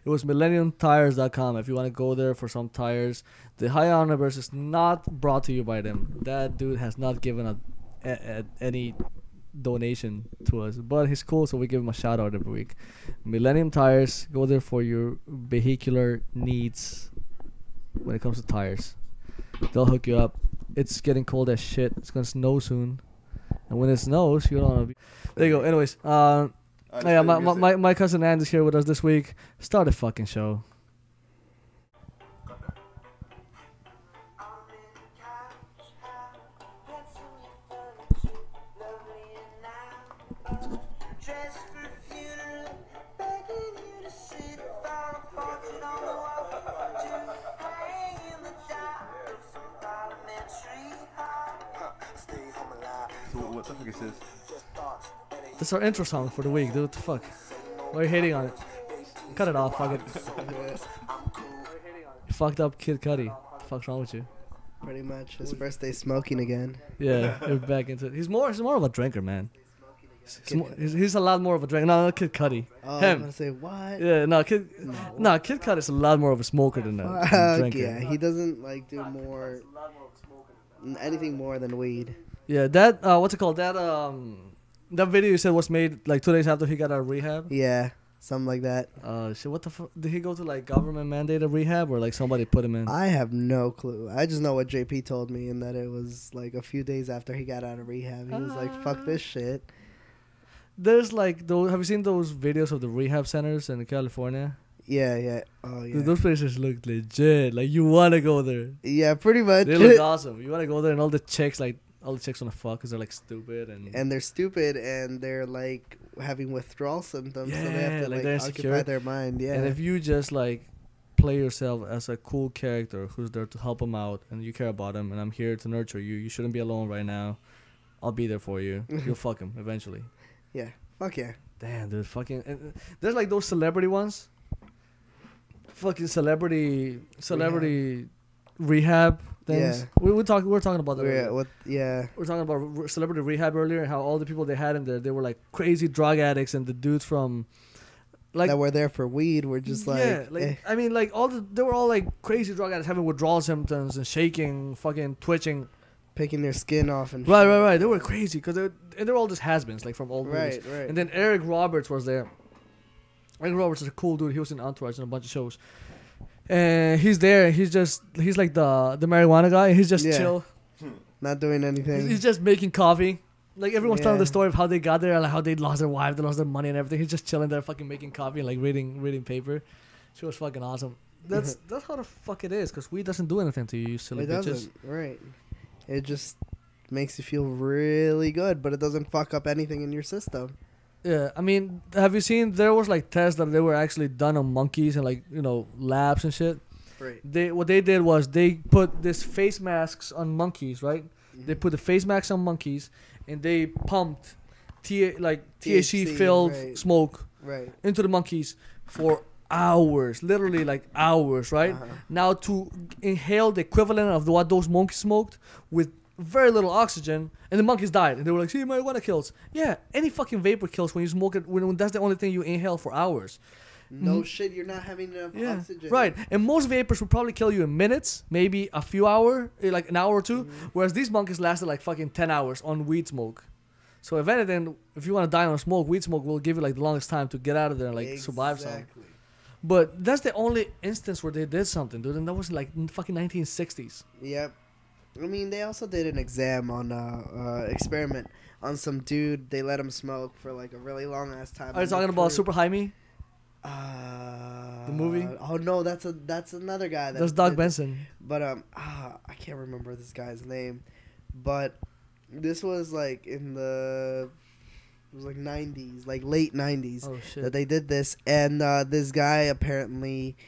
It was millenniumtires.com. If you want to go there for some tires, the High Universe is not brought to you by them. That dude has not given any donation to us, but he's cool, so we give him a shout out every week. Millennium Tires, go there for your vehicular needs when it comes to tires. They'll hook you up. It's getting cold as shit. It's gonna snow soon, and when it snows, you don't wanna be. There you go. Anyways, yeah, my cousin Andy's here with us this week. Start a fucking show. What the fuck is this? That's our intro song for the week, dude. What the fuck? Why are you hating on it? Cut it off, fuck it. You fucked up Kid Cudi. What the fuck's wrong with you? Pretty much. His first day smoking again. Yeah, you're back into it. He's more of a drinker, man. He's a lot more of a drinker. No, not Kid Cudi. Oh, Him. I'm gonna say what? Yeah, Kid Cudi is a lot more of a smoker than a drinker. Yeah, he doesn't like do anything more than weed. Yeah, that what's it called? That video you said was made like 2 days after he got out of rehab. Yeah, something like that. Shit, what the fuck? Did he go to like government mandated rehab or like somebody put him in? I have no clue. I just know what JP told me, and that it was like a few days after he got out of rehab. He was like, "Fuck this shit." There's like those. Have you seen those videos of the rehab centers in California? Yeah. Oh yeah. Dude, those places look legit. Like you wanna go there. Yeah, pretty much. They look awesome. You wanna go there, and all the chicks wanna fuck because they're like stupid and they're stupid and they're like having withdrawal symptoms, so they have to like like occupy their mind. Yeah. And if you just like play yourself as a cool character who's there to help them out and you care about them and I'm here to nurture you, you shouldn't be alone right now. I'll be there for you. You'll fuck him eventually. Yeah. Fuck yeah. Damn, dude, fucking. And there's like those celebrity ones. Fucking celebrity rehab things. Yeah. We're talking about that. We're talking about celebrity rehab earlier, and how all the people they had in there, they were like crazy drug addicts, and the dudes from like that were there for weed were just like I mean, like they were all like crazy drug addicts having withdrawal symptoms and shaking, fucking twitching, picking their skin off and right. They were crazy because they're all just has-beens like from old movies. Right. And then Eric Roberts was there. Eric Roberts is a cool dude. He was in Entourage and a bunch of shows. And he's there. He's like the marijuana guy. He's just chill, not doing anything. He's just making coffee. Like everyone's telling the story of how they got there, like how they lost their wife, they lost their money and everything. He's just chilling there, fucking making coffee and like reading paper. She was fucking awesome. That's how the fuck it is, because weed doesn't do anything to you silly bitches. Doesn't. Right. It just makes you feel really good, but it doesn't fuck up anything in your system. Yeah, I mean, have you seen, there was like tests that they were actually done on monkeys and like, labs and shit. Right. What they did was they put this face masks on monkeys, right? Mm-hmm. They put the face masks on monkeys and they pumped THC filled smoke into the monkeys for hours, literally like hours, right? Now to inhale the equivalent of what those monkeys smoked with very little oxygen, and the monkeys died, and they were like, see, marijuana kills. Yeah, any fucking vapor kills when you smoke it, when that's the only thing you inhale for hours. No shit, you're not having enough oxygen. Right, and most vapors would probably kill you in minutes, maybe a few hours, like an hour or two, whereas these monkeys lasted like fucking 10 hours on weed smoke. So if anything, if you want to die on smoke, weed smoke will give you like the longest time to get out of there and like survive something. But that's the only instance where they did something, dude, and that was like fucking 1960s. Yep. I mean, they also did an experiment on some dude. They let him smoke for like a really long ass time. Are you talking about Super Jaime? The movie? Oh no, that's another guy. That's Doug Benson. But I can't remember this guy's name. But this was like in the 90s, like late 90s. Oh shit. That they did this, and this guy apparently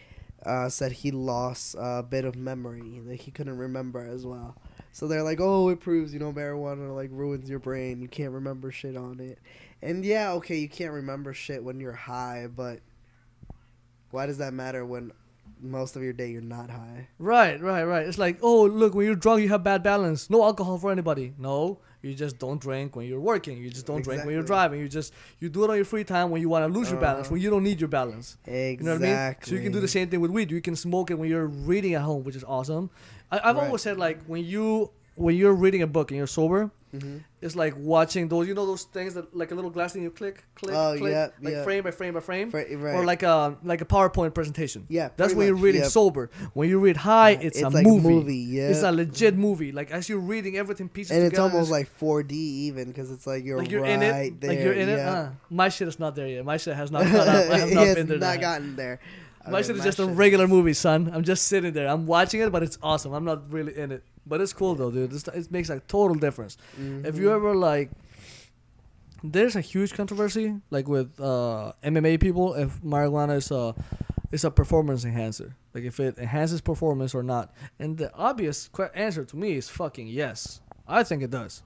said he lost a bit of memory, like he couldn't remember as well. So they're like, oh, it proves marijuana like ruins your brain. You can't remember shit on it. And yeah, okay, you can't remember shit when you're high, but why does that matter when most of your day you're not high? Right. It's like, oh, look, when you're drunk, you have bad balance. No alcohol for anybody. No, You just don't drink when you're working. You just don't drink when you're Exactly. driving. You do it on your free time when you want to lose your balance, when you don't need your balance. Exactly. You know what I mean? So you can do the same thing with weed. You can smoke it when you're reading at home, which is awesome. I've Right. always said like when you're reading a book and you're sober, Mm-hmm. it's like watching those those things that like a little glass thing you click, Oh, click, yeah, like yeah. frame by frame by frame, Right. or like a PowerPoint presentation. Yeah, That's pretty when you're much, reading yep. sober. When you read high, it's a like movie. a movie. Yeah. It's a legit movie. Like as you're reading, everything pieces and together. it's almost like 4D even because it's like you're you're right in it. there. Like you're in it. yeah. My shit is not there yet. My shit has not caught up. I have It not has been there. not yet. gotten there. My shit is just a regular movie, son. I'm just sitting there. I'm watching it, but it's awesome. I'm not really in it, but it's cool though, dude. It makes like total difference. If you ever like, there's a huge controversy like with MMA people if marijuana is a performance enhancer, like if it enhances performance or not. And the obvious answer to me is fucking yes. I think it does.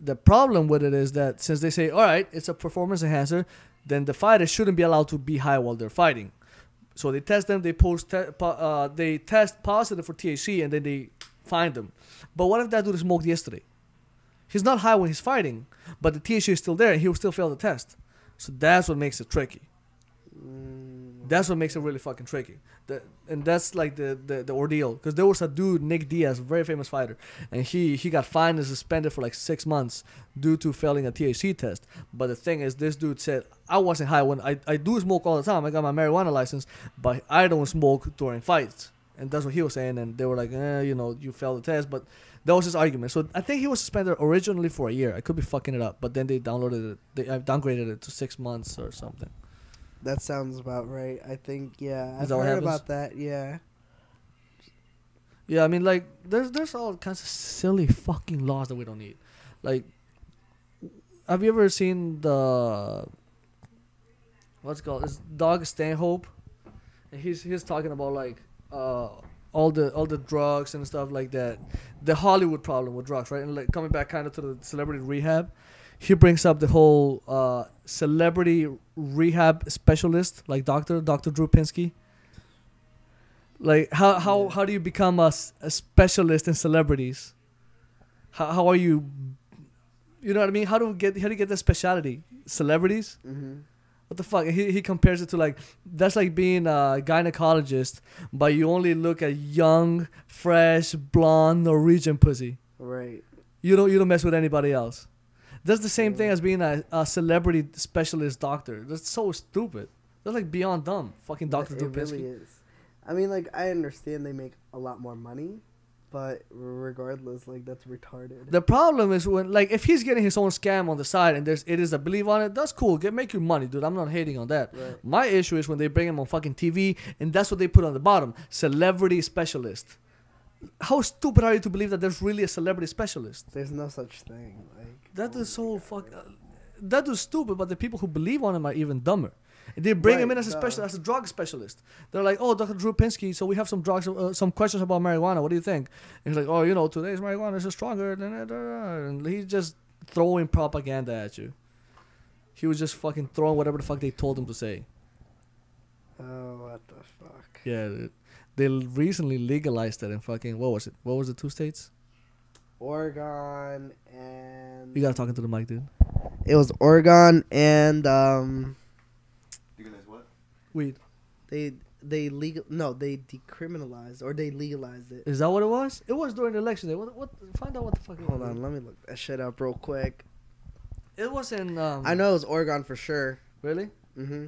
The problem with it is that since they say, all right, it's a performance enhancer, then the fighters shouldn't be allowed to be high while they're fighting. So they test them, they test positive for THC, and then they find them. But what if that dude smoked yesterday? He's not high when he's fighting, but the THC is still there, and he'll still fail the test. So that's what makes it tricky. That's what makes it really fucking tricky. And that's like the ordeal. Because there was a dude, Nick Diaz, a very famous fighter, and he got fined and suspended for like 6 months due to failing a THC test. But the thing is, this dude said, I wasn't high when I do smoke all the time. I got my marijuana license, but I don't smoke during fights. And that's what he was saying. And they were like, you failed the test. But that was his argument. So I think he was suspended originally for a year. I could be fucking it up. But then they downgraded it to 6 months or something. That sounds about right. I think, yeah. I've that what heard happens? about that, yeah. Yeah, I mean, like, there's all kinds of silly fucking laws that we don't need. Like, have you ever seen what's it called? It's Doug Stanhope, and he's talking about like all the drugs and stuff like that, the Hollywood problem with drugs, right? And like coming back kind of to the celebrity rehab, he brings up the whole celebrity rehab specialist, like Dr. Drew Pinsky. Like how do you become a specialist in celebrities? How are you? You know what I mean? How do you get that specialty? Celebrities? Mm-hmm. What the fuck? He compares it to like that's like being a gynecologist, but you only look at young, fresh, blonde Norwegian pussy. Right. You don't mess with anybody else. That's the same thing as being a celebrity specialist doctor. That's so stupid. That's like beyond dumb. Fucking Dr. Drew It really Pinsky. is. I mean, like, I understand they make a lot more money, but regardless, like, that's retarded. The problem is when, like, if he's getting his own scam on the side and it is a belief on it, that's cool. Make your money, dude. I'm not hating on that. Right. My issue is when they bring him on fucking TV and that's what they put on the bottom. Celebrity specialist. How stupid are you to believe that there's really a celebrity specialist? There's no such thing. Like, That is so fuck. That is stupid, but the people who believe on him are even dumber. They bring him in as as a drug specialist. They're like, "Oh, Dr. Drew Pinsky, so we have some drugs, some questions about marijuana. What do you think?" And he's like, "Oh, today's marijuana is stronger than it." And he's just throwing propaganda at you. He was just fucking throwing whatever the fuck they told him to say. Oh, what the fuck? Yeah, they recently legalized it in fucking what was it? What was the 2 states? Oregon and... You gotta talk into the mic, dude. It was Oregon and, You guys what? Weed. they decriminalized or they legalized it. Is that what it was? It was during the election day. What? Find out what the fuck. Hold on, let me look that shit up real quick. It was in. I know it was Oregon for sure. Really? Mm-hmm.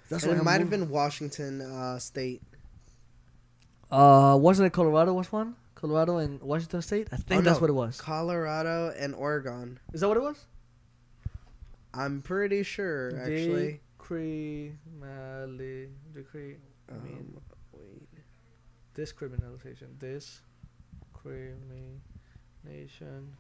That's And what it might have been Washington State. Wasn't it Colorado was one? Colorado and Washington State? I think that's no. what it was. Colorado and Oregon. Is that what it was? I'm pretty sure, actually. Decree. Wait. Discriminalization. Discrimination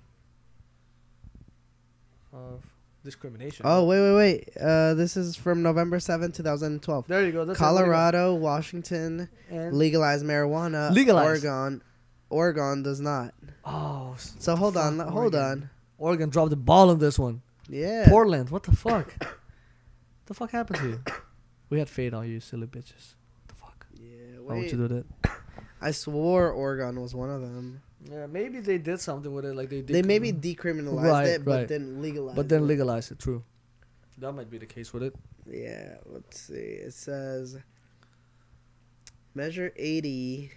of discrimination. Oh, wait. This is from November 7th, 2012. There you go. That's Colorado, Washington and legalized marijuana. Legalized. Oregon does not. oh, So hold on. Oregon dropped the ball on this one. Yeah. Portland, what the fuck? The fuck happened to you? We had fade on you, silly bitches. What the fuck? Yeah, Why would wait. you do that? I swore Oregon was one of them. Yeah, maybe they did something with it, like They maybe decriminalized Right, it, but right. didn't legalize but then it. legalize it. True. That might be the case with it. Yeah, let's see. It says Measure 80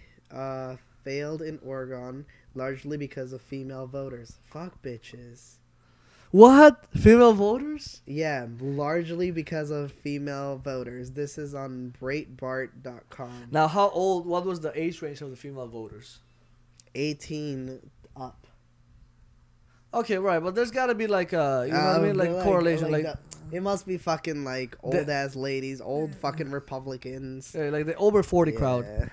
failed in Oregon largely because of female voters. Fuck bitches. What? Female voters? Yeah, largely because of female voters. This is on Breitbart.com. Now, how old? What was the age range of the female voters? 18 up. Okay, right, but there's got to be like a, you know what I mean, like correlation, like it must be fucking like old ass ladies, old fucking Republicans. yeah, like the over 40 crowd. Yeah.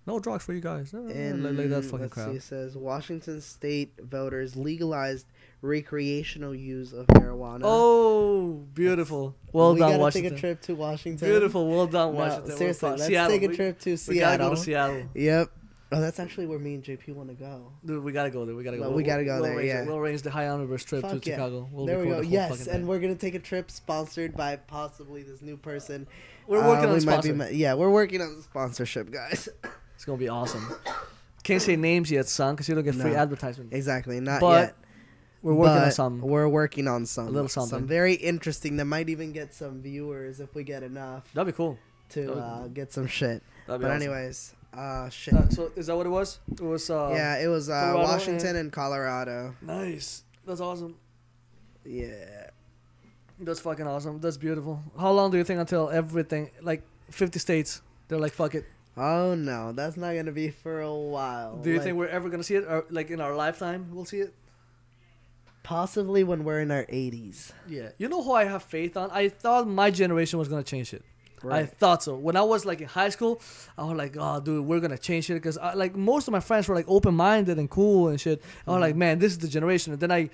No drugs for you guys. And like that fucking let's crowd. see, it says Washington state voters legalized recreational use of marijuana. Oh, beautiful. Well we done, gotta Washington. take a trip to Washington. Beautiful. Well done, No, Washington. seriously, let's Seattle. take a trip to We Seattle. gotta go to Seattle. Yep. Oh, that's actually where me and JP want to go. Dude, we gotta go there. We gotta go. No, we gotta go there, arrange yeah. it. We'll arrange the high honor trip Fuck to yeah. Chicago. We'll There we record go. the whole Yes, fucking and thing. we're gonna take a trip sponsored by possibly this new person. We're working on we a might sponsor. yeah, we're working on the sponsorship, guys. It's gonna be awesome. Can't say names yet, son, because you don't get free No. advertisement. Exactly, not But yet. we're working on But some. We're working on some. A little something. Some very interesting that might even get some viewers if we get enough That'd be cool. to get some shit. That'd be But awesome. anyways, shit. So is that what it was? It was. Yeah, it was Colorado Washington and Colorado. Nice. That's awesome. Yeah. That's fucking awesome. That's beautiful. How long do you think until everything, like 50 states, they're like, fuck it? Oh no, that's not gonna be for a while. Do you Like, think we're ever gonna see it, or like in our lifetime we'll see it? possibly when we're in our 80s? Yeah. You know who I have faith on? I thought my generation was gonna change it. I Right. thought so. When I was like in high school, I was like, "Oh, dude, we're gonna change it." Because like most of my friends were like open-minded and cool and shit. I was like, "Man, this is the generation." And then I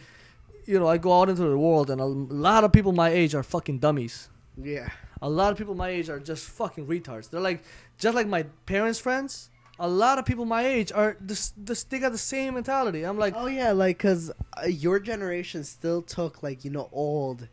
go out into the world, and a lot of people my age are fucking dummies. Yeah. A lot of people my age are just fucking retards. They're like, just like my parents' friends. A lot of people my age are they got the same mentality. I'm like, Oh yeah, like because your generation still took like old,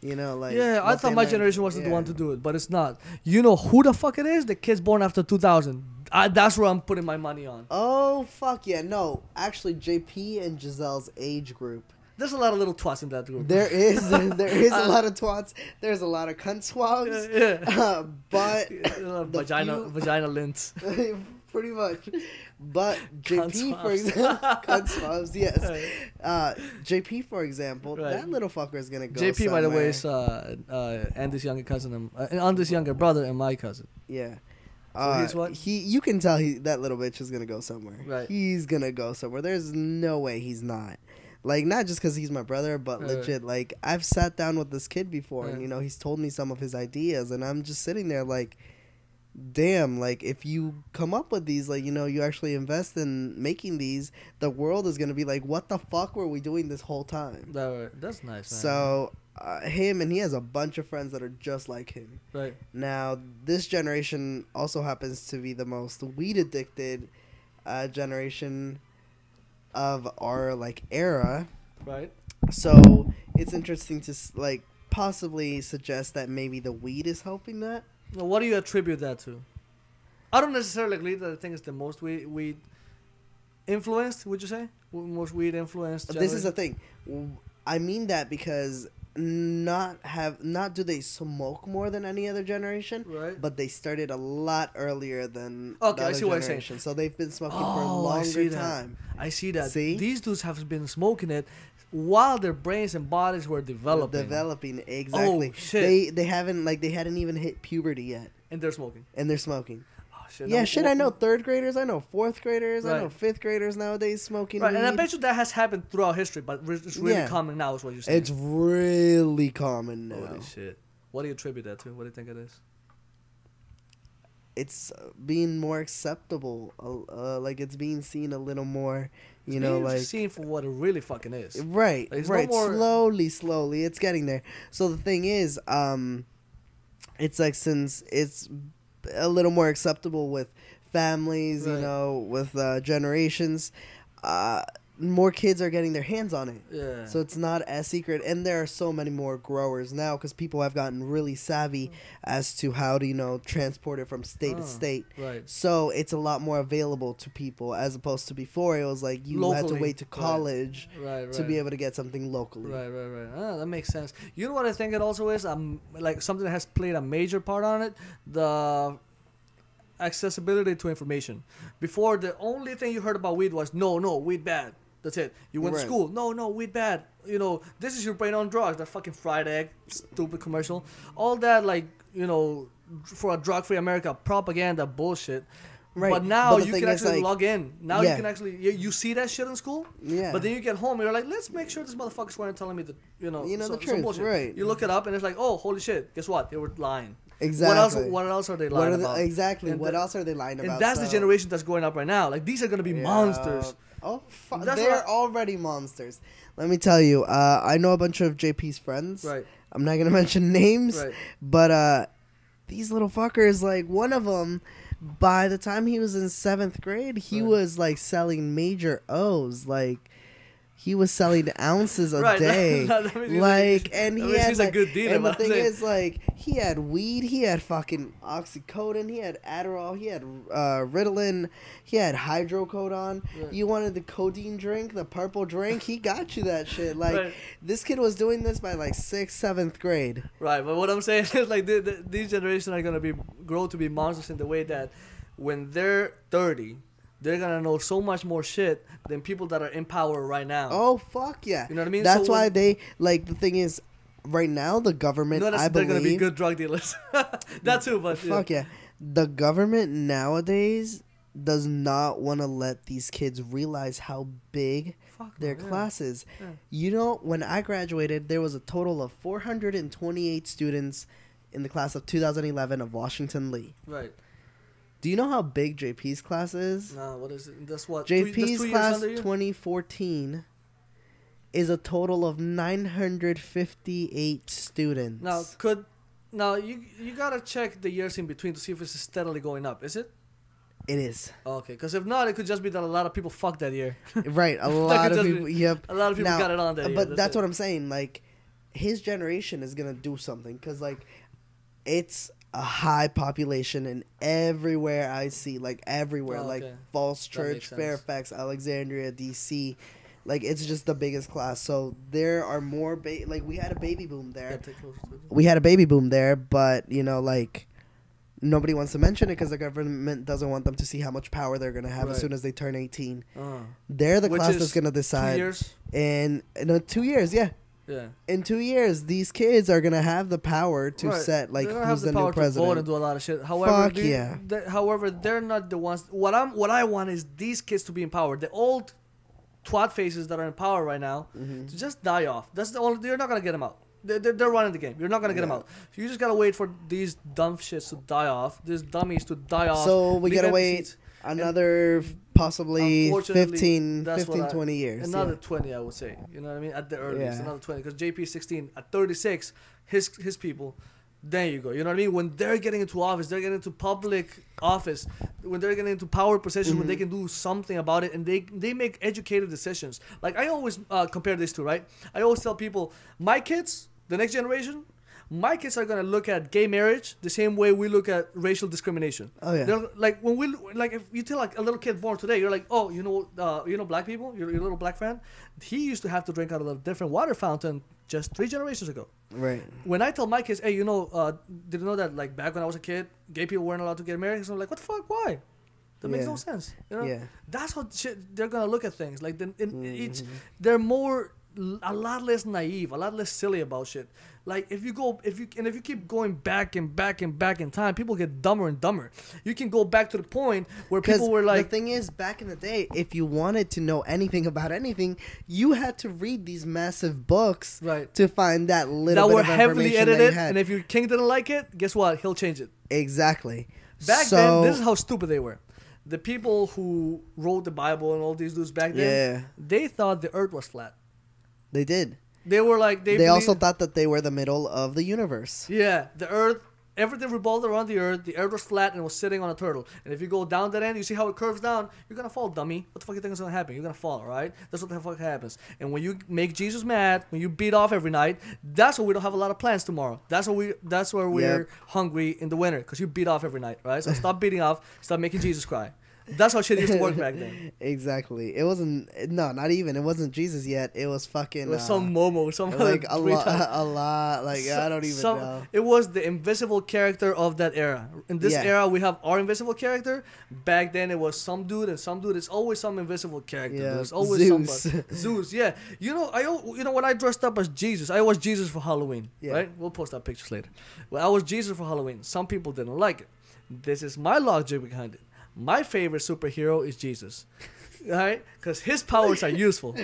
like yeah, I what thought they my learned. generation wasn't the Yeah. one to do it, but it's not. You know who the fuck it is? The kids born after 2000. That's where I'm putting my money on. Oh fuck yeah, no, actually JP and Giselle's age group. There's a lot of little twats in that group. There is a lot of twats. There's a lot of cunt swabs. Yeah. But Vagina lint. pretty much. But Cunt JP for swabs. example, cunt swabs, yes. JP for example, Right. that little fucker is gonna go. JP, by the way, somewhere. is Andy's younger cousin, Andy's younger brother, and my cousin. Yeah. he's what? You can tell that little bitch is gonna go somewhere. Right. He's gonna go somewhere. There's no way he's not. Like, not just because he's my brother, but Right. legit. Like, I've sat down with this kid before, and Yeah. he's told me some of his ideas, and I'm just sitting there like, damn. Like, if you come up with these, like, you actually invest in making these, the world is gonna be like, what the fuck were we doing this whole time? That's nice. Man. So. Him, and he has a bunch of friends that are just like him. Right. Now, this generation also happens to be the most weed addicted generation of our era. Right. So it's interesting to possibly suggest that maybe the weed is helping that. Now, what do you attribute that to? I don't necessarily agree that I think it's the most weed influenced. Would you say most weed influenced? This is the thing. I mean that because not do they smoke more than any other generation, Right. but they started a lot earlier than Okay, the I other see what you're saying. generation. So they've been smoking for a Oh, I see longer that. time. I see that. See? These dudes have been smoking it while their brains and bodies were developing. Exactly. Oh, shit. They hadn't even hit puberty yet, And they're smoking. and they're smoking. Oh, shit. Yeah, No, shit. I know third graders. I know fourth graders. I Right. know fifth graders nowadays smoking Right, weed. and I bet you that has happened throughout history, but it's really Yeah. common now, is what you're saying. It's really common now. Holy shit. What do you attribute that to? What do you think it is? It's being more acceptable. Like it's being seen a little more. It's seen for what it really fucking is. Right, Like, it's no right. more- Slowly, it's getting there. So the thing is, it's like since it's a little more acceptable with families, Right. with generations, more kids are getting their hands on it. Yeah. So it's not as secret. And there are so many more growers now because people have gotten really savvy as to how to, transport it from state to state. Right. So it's a lot more available to people as opposed to before. It was like you had to Locally. wait to college Right. to be able to get something locally. Right. That makes sense. You know what I think it also is? Like something that has played a major part on it, the accessibility to information. Before, the only thing you heard about weed was no, weed bad. That's it. You went to Right. school. No, weed bad. This is your brain on drugs. That fucking fried egg, stupid commercial. All that, like, for a drug-free America, propaganda bullshit. Right. But now the you thing can is, actually like, log in. Now yeah. you can actually, you see that shit in school. Yeah. But then you get home and you're like, let's make sure this motherfucker's weren't telling me that, the some truth, bullshit. right. You look it up and it's like, oh, holy shit. Guess what? They were lying. Exactly. What else are they lying about? Exactly. And what else are they lying about? And that's the generation that's growing up right now. Like, these are going to be monsters. Oh, That's they're what already monsters. Let me tell you, I know a bunch of JP's friends. Right. I'm not going to mention names, Right. but these little fuckers, like one of them, by the time he was in 7th grade, he Right. was like selling major O's. Like, he was selling ounces a Right. day. That means he's like, a- and that he means had he's a like, good dealer, and the but I'm thing saying- is, like, he had weed, he had fucking oxycodone, he had Adderall, he had Ritalin, he had hydrocodone. Right. You wanted the codeine drink, the purple drink, he got you that shit. Like, Right. this kid was doing this by like 6th, 7th grade. Right, but what I'm saying is, like, these generations are going to grow to be monsters in the way that when they're 30, they're going to know so much more shit than people that are in power right now. Oh, fuck yeah. You know what I mean? That's So why when- they, like, the thing is, right now, the government, No, I they're going to be believe... good drug dealers. That too, but Fuck yeah. The government nowadays does not want to let these kids realize how big Fuck their no, yeah. class is. Yeah. When I graduated, there was a total of 428 students in the class of 2011 of Washington Lee. Right. Do you know how big JP's class is? No, what is it? That's what? JP's that's 2 years class under you? 2014 is a total of 958 students. Now you gotta check the years in between to see if it's steadily going up. Is it? It is. Okay, because if not, it could just be that a lot of people fucked that year. Right, a lot of just people. be- Yep. A lot of people Now, got it on that year. But that's what I'm saying. Like, his generation is gonna do something because, like, it's a high population, and everywhere I see, like everywhere, Oh, like okay. Falls That Church, makes sense. Fairfax, Alexandria, DC, like it's just the biggest class. So there are more like we had a baby boom there. Yeah, take closer to it. We had a baby boom there, but like. Nobody wants to mention it because the government doesn't want them to see how much power they're going to have as Right. soon as they turn 18. Uh, They're the Which class is that's going to 2 decide. years. In 2 years, yeah. Yeah. In 2 years, these kids are going to have the power to Right. set, like, They don't who's have the the new power to vote and president. do a lot of shit. However, Fuck yeah. However, they're not the ones. What I want is these kids to be in power. The old twat faces that are in power right now Mm-hmm. to just die off. That's the only. You're not gonna get them out. They're running the game. You're not gonna get them Yeah. out. So you just gotta wait for these dumb shits to die off. These dummies to die off. So we Big got to empty wait seats. another possibly Unfortunately, 15, that's what 20 years. Another yeah. 20, I would say. You know what I mean? At the earliest, Yeah. another 20. Because JP is 16. At 36, his people. There you go. You know what I mean? When they're getting into office, they're getting into public office, when they're getting into power positions, when they can do something about it, and they make educated decisions. Like I always compare this to, right? I always tell people, my kids, the next generation, my kids are gonna look at gay marriage the same way we look at racial discrimination. Oh, yeah. They're, like when if you tell like a little kid born today, you're like, oh, you know black people, your little black friend, he used to have to drink out of a different water fountain just 3 generations ago. Right. When I tell my kids, hey, did you know that like back when I was a kid, gay people weren't allowed to get married? So I'm like, what the fuck? Why? That makes Yeah. no sense. You know? Yeah. That's how shit they're gonna look at things. Like Mm-hmm. they're a lot less naive, a lot less silly about shit. Like if you keep going back and back and back in time, people get dumber and dumber. You can go back to the point where people were like, the thing is, back in the day, if you wanted to know anything about anything, you had to read these massive books right, to find that little that bit were of heavily information that you edited. had. And if your king didn't like it, guess what? He'll change it. Exactly. Back So- then, this is how stupid they were. The people who wrote the Bible and all these dudes back then, Yeah, they thought the earth was flat. they did. They were like, They believed- also thought that they were the middle of the universe. yeah, the earth everything revolved around the earth was flat and was sitting on a turtle. And if you go down that end, you see how it curves down, you're gonna fall, dummy. What the fuck you think is gonna happen? You're gonna fall, alright? That's what the fuck happens. And when you make Jesus mad, when you beat off every night, that's why we don't have a lot of plans tomorrow. That's where we're hungry in the winter, because you beat off every night, right? So stop beating off, stop making Jesus cry. That's how shit used to work back then. Exactly. It wasn't. No, not even. It wasn't Jesus yet. It was fucking. It was some Momo, some like a lot. Like I don't even know. It was the invisible character of that era. In this era, we have our invisible character. Back then, it was some dude and some dude. It's always some invisible character. Yeah. There's always somebody. Zeus. Yeah. You know when I dressed up as Jesus, I was Jesus for Halloween. Yeah. Right. We'll post up pictures later. Well, I was Jesus for Halloween. Some people didn't like it. This is my logic behind it. My favorite superhero is Jesus, right? Because his powers are useful.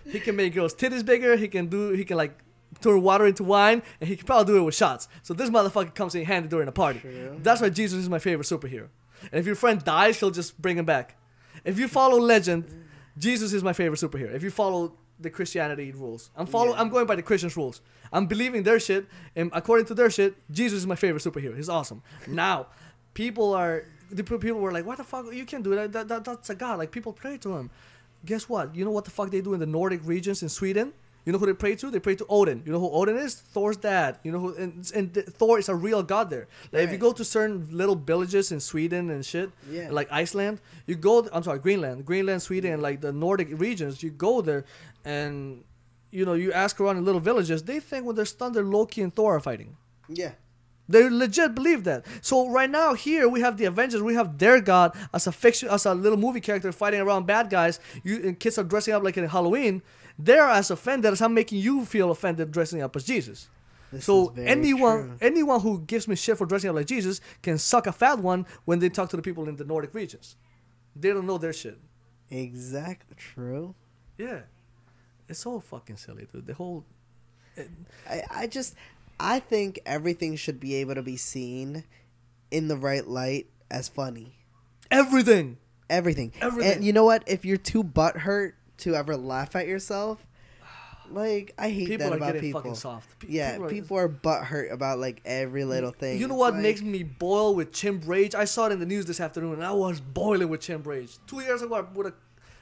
He can make girls' titties bigger. He can like turn water into wine, and he can probably do it with shots. So this motherfucker comes in handy during a party. True. That's why Jesus is my favorite superhero. And if your friend dies, he'll just bring him back. If you follow legend, Jesus is my favorite superhero. If you follow the Christianity rules, I'm going by the Christians' rules. I'm believing their shit, and according to their shit, Jesus is my favorite superhero. He's awesome. Now, people were like, what the fuck? You can't do that. That's a god. Like, people pray to him. Guess what? You know what the fuck they do in the Nordic regions in Sweden? You know who they pray to? They pray to Odin. You know who Odin is? Thor's dad. You know who? And Thor is a real god there. Like, if you go to certain little villages in Sweden and shit, like Iceland, Greenland, Sweden, and like the Nordic regions, you go there and, you ask around in little villages, they think when there's thunder, Loki and Thor are fighting. Yeah. They legit believe that. So right now here we have the Avengers. We have their god as a little movie character fighting around bad guys. And kids are dressing up like in Halloween. They're as offended as I'm making you feel offended dressing up as Jesus. So anyone who gives me shit for dressing up like Jesus can suck a fat one when they talk to the people in the Nordic regions. They don't know their shit. Exactly. True. Yeah. It's so fucking silly, dude. The whole... I think everything should be able to be seen in the right light as funny. Everything. And you know what? If you're too butthurt to ever laugh at yourself, like, I hate that about people. People are getting fucking soft. People are butthurt about, like, every little thing. You know what makes me boil with chimp rage? I saw it in the news this afternoon, and I was boiling with chimp rage. 2 years ago, I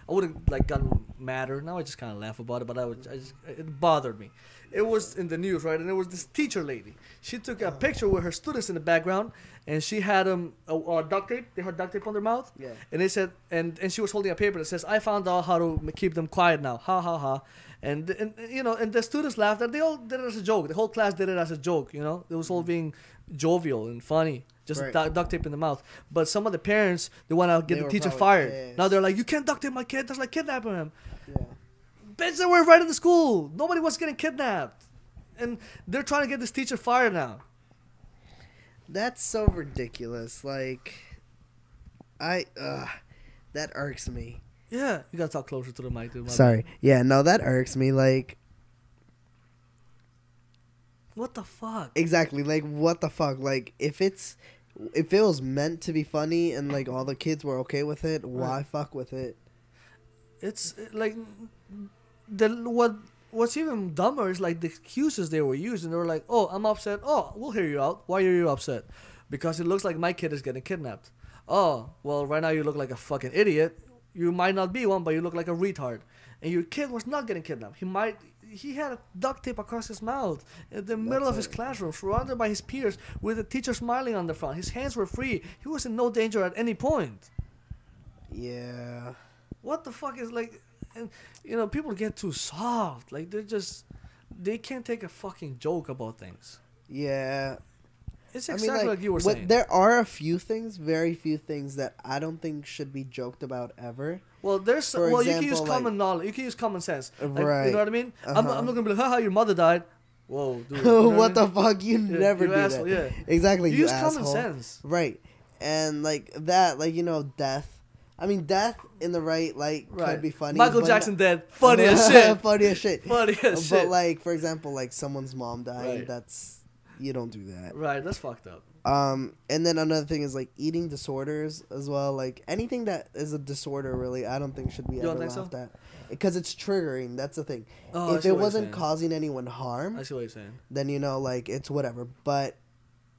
would have like gotten madder. Now I just kind of laugh about it, but it bothered me. It was in the news, right? And there was this teacher lady. She took a picture with her students in the background, and she had a duct tape. They had duct tape on their mouth. Yeah. And they said, and she was holding a paper that says, "I found out how to keep them quiet now." Ha ha ha. And the students laughed. And they all did it as a joke. The whole class did it as a joke. It was all being jovial and funny. Just duct tape in the mouth. But some of the parents, they want to get the teacher fired. Pissed. Now they're like, "You can't duct tape my kid. That's like kidnapping him." Yeah. Bitch, they were right in the school. Nobody was getting kidnapped. And they're trying to get this teacher fired now. That's so ridiculous. Like, that irks me. Yeah. You got to talk closer to the mic, dude. Sorry. Yeah, no, that irks me. Like, what the fuck? Exactly. Like, what the fuck? Like, if it was meant to be funny and, like, all the kids were okay with it, why fuck with it? It's, like, what's even dumber is, like, the excuses they were using. They were like, "Oh, I'm upset. Oh, we'll hear you out. Why are you upset?" "Because it looks like my kid is getting kidnapped." "Oh, well, right now you look like a fucking idiot. You might not be one, but you look like a retard. And your kid was not getting kidnapped. He had a duct tape across his mouth in the middle of his classroom, surrounded by his peers, with the teacher smiling on the front. His hands were free. He was in no danger at any point." Yeah. What the fuck is, like... And, people get too soft. Like, they can't take a fucking joke about things. Yeah. It's exactly like you were saying. There are very few things that I don't think should be joked about ever. Well, you can use common knowledge. You can use common sense. Like, right. You know what I mean? Uh-huh. I'm not going to be like, haha, your mother died. Whoa, dude. What the fuck? You never do asshole, that. Yeah. Exactly, you use asshole. common sense. Right. And, like, that, like, death. I mean, death in the right light could be funny. Michael Jackson dead. Funny as shit. Funny as shit. Funny as shit. But, like, for example, like, someone's mom died, you don't do that. Right, that's fucked up. And then another thing is, like, eating disorders as well. Like, anything that is a disorder, really, I don't think should be ever laughed at. Because it's triggering, that's the thing. Oh, if it wasn't causing anyone harm... I see what you're saying. Then, like, it's whatever. But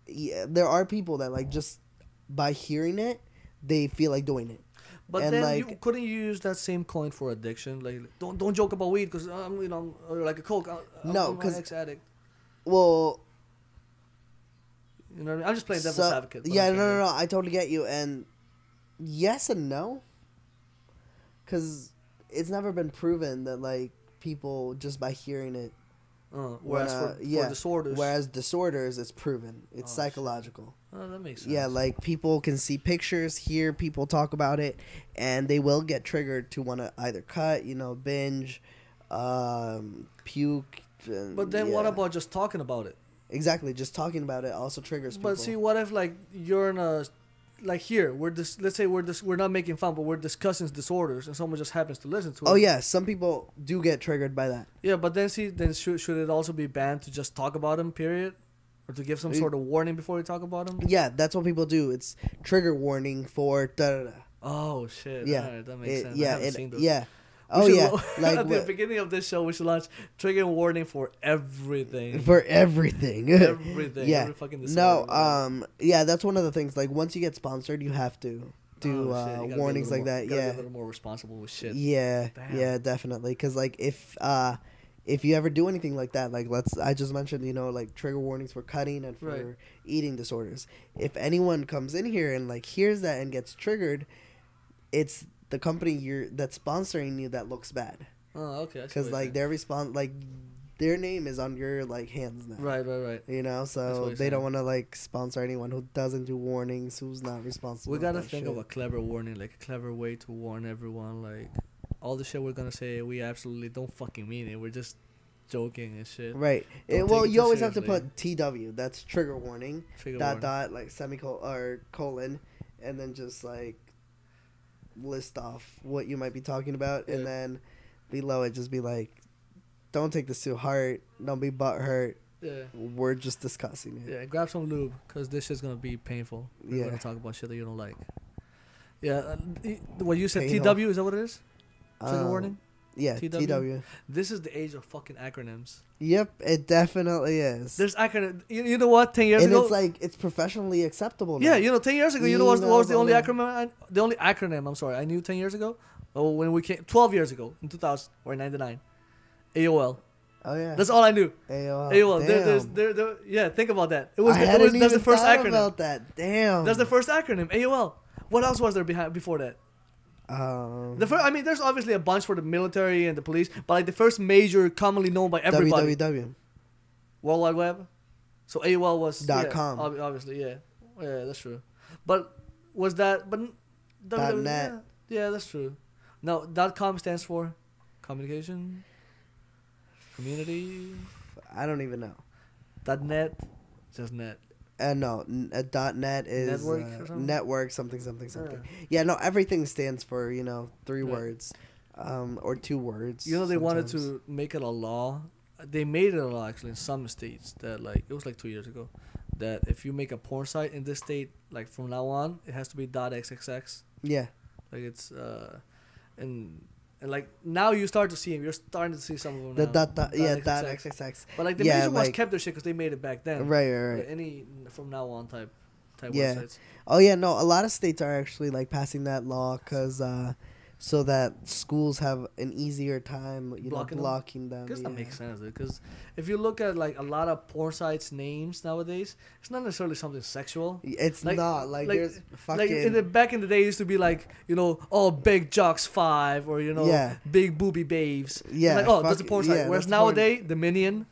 yeah, there are people that like just by hearing it, they feel like doing it. But And, then like- you couldn't use that same coin for addiction. Like, don't joke about weed because I'm or like a coke. No, I'm 'cause- an ex-addict. Well, You know what I mean? I'm just playing devil's so, advocate. but yeah, I'm saying no, I totally get you. And yes and no, because it's never been proven that like people just by hearing it. Whereas wanna- for yeah, disorders, Whereas disorders, it's proven. It's Oh, shit. psychological. oh, that makes sense. Yeah, like people can see pictures, hear people talk about it, and they will get triggered to want to either cut, binge, puke. And, But then what yeah. about just talking about it? Exactly, just talking about it also triggers people. But see, what if like you're in a like here let's say we're not making fun, but we're discussing disorders, and someone just happens to listen to it. Oh yeah, some people do get triggered by that. Yeah, but then should it also be banned to just talk about them? Period, or to give some sort of warning before you talk about them? Yeah, that's what people do. It's trigger warning for da da da. Oh shit! Yeah, Alright, that makes sense. I Yeah, haven't seen those. yeah. We Oh should yeah, like at the what- beginning of this show, we should launch trigger warning for everything. for everything. Everything. Yeah. Every fucking No, disorder. yeah, that's one of the things. Like once you get sponsored, you have to do Oh, shit, you gotta be a warnings little like more- that. you gotta be Yeah, a little more responsible with shit. yeah, Damn. yeah, definitely. Because like if you ever do anything like that, like I just mentioned, like trigger warnings for cutting and for Right. eating disorders. If anyone comes in here and like hears that and gets triggered, it's the company that's sponsoring you that looks bad. Oh, okay. I see Because what like their name is on your like hands now. you're saying. Right. That's So what they you're don't saying. want to like sponsor anyone who doesn't do warnings, who's not responsible. We gotta for that think shit. of a clever warning, like a clever way to warn everyone. Like all the shit we're gonna say, we absolutely don't fucking mean it. We're just joking and shit. Right. Don't Well, take it you too always have to seriously. put TW. That's trigger warning. Trigger Dot warning. dot like semicolon or colon, and then just like list off what you might be talking about, Yeah. and then below it just be like, don't take this to heart. Don't be butthurt. Yeah. We're just discussing it. Yeah. Grab some lube, cause this shit's gonna be painful. We're Yeah. gonna talk about shit that you don't like. Yeah. What you said, Painful. TW, is that what it is? Trigger warning. Yeah. TW? TW. This is the age of fucking acronyms. Yep. It definitely is. There's acronym. You know what? 10 years and ago. it's like it's professionally acceptable now. Yeah, 10 years ago, you know what was the Emails, only all acronym? The only acronym, I'm sorry, I knew 10 years ago. Oh, when we came, 12 years ago, in 2000 or 99. AOL. Oh yeah. That's all I knew. AOL. AOL. Damn. Yeah, think about that. It was. I That's hadn't the even first thought acronym. about that. Damn. That's the first acronym. AOL. What else was there before that? There's obviously a bunch for the military and the police, but like the first major, commonly known by everybody, www. World Wide Web. So AOL was .com. Obviously, yeah, that's true. But was that? But www, .net. Yeah, that's true. No, .com stands for communication, community. I don't even know. .net, just net. No, .net is Network or something? network something. Yeah, no, everything stands for 3 Yeah. words, or 2 words. They wanted sometimes. to make it a law. They made it a law actually in some states that like it was like 2 years ago, that if you make a porn site in this state, like from now on, it has to be .xxx. Yeah, Like it's and like now you start to see them. You're starting to see some of them. the now. .xxx. But like the Yeah, major ones like- kept their shit because they made it back then. Right. Like, any from now on type Yeah. websites. Oh yeah, no, a lot of states are actually like passing that law because so that schools have an easier time, blocking them. I guess yeah. that makes sense, because if you look at like a lot of porn sites names nowadays, it's not necessarily something sexual. It's Like- not like there's fucking Like back in the day, it used to be like big jocks 5 or Yeah. big booby babes. Yeah, Like, that's a porn fuck- site. yeah, Whereas that's porn. nowadays, the minion,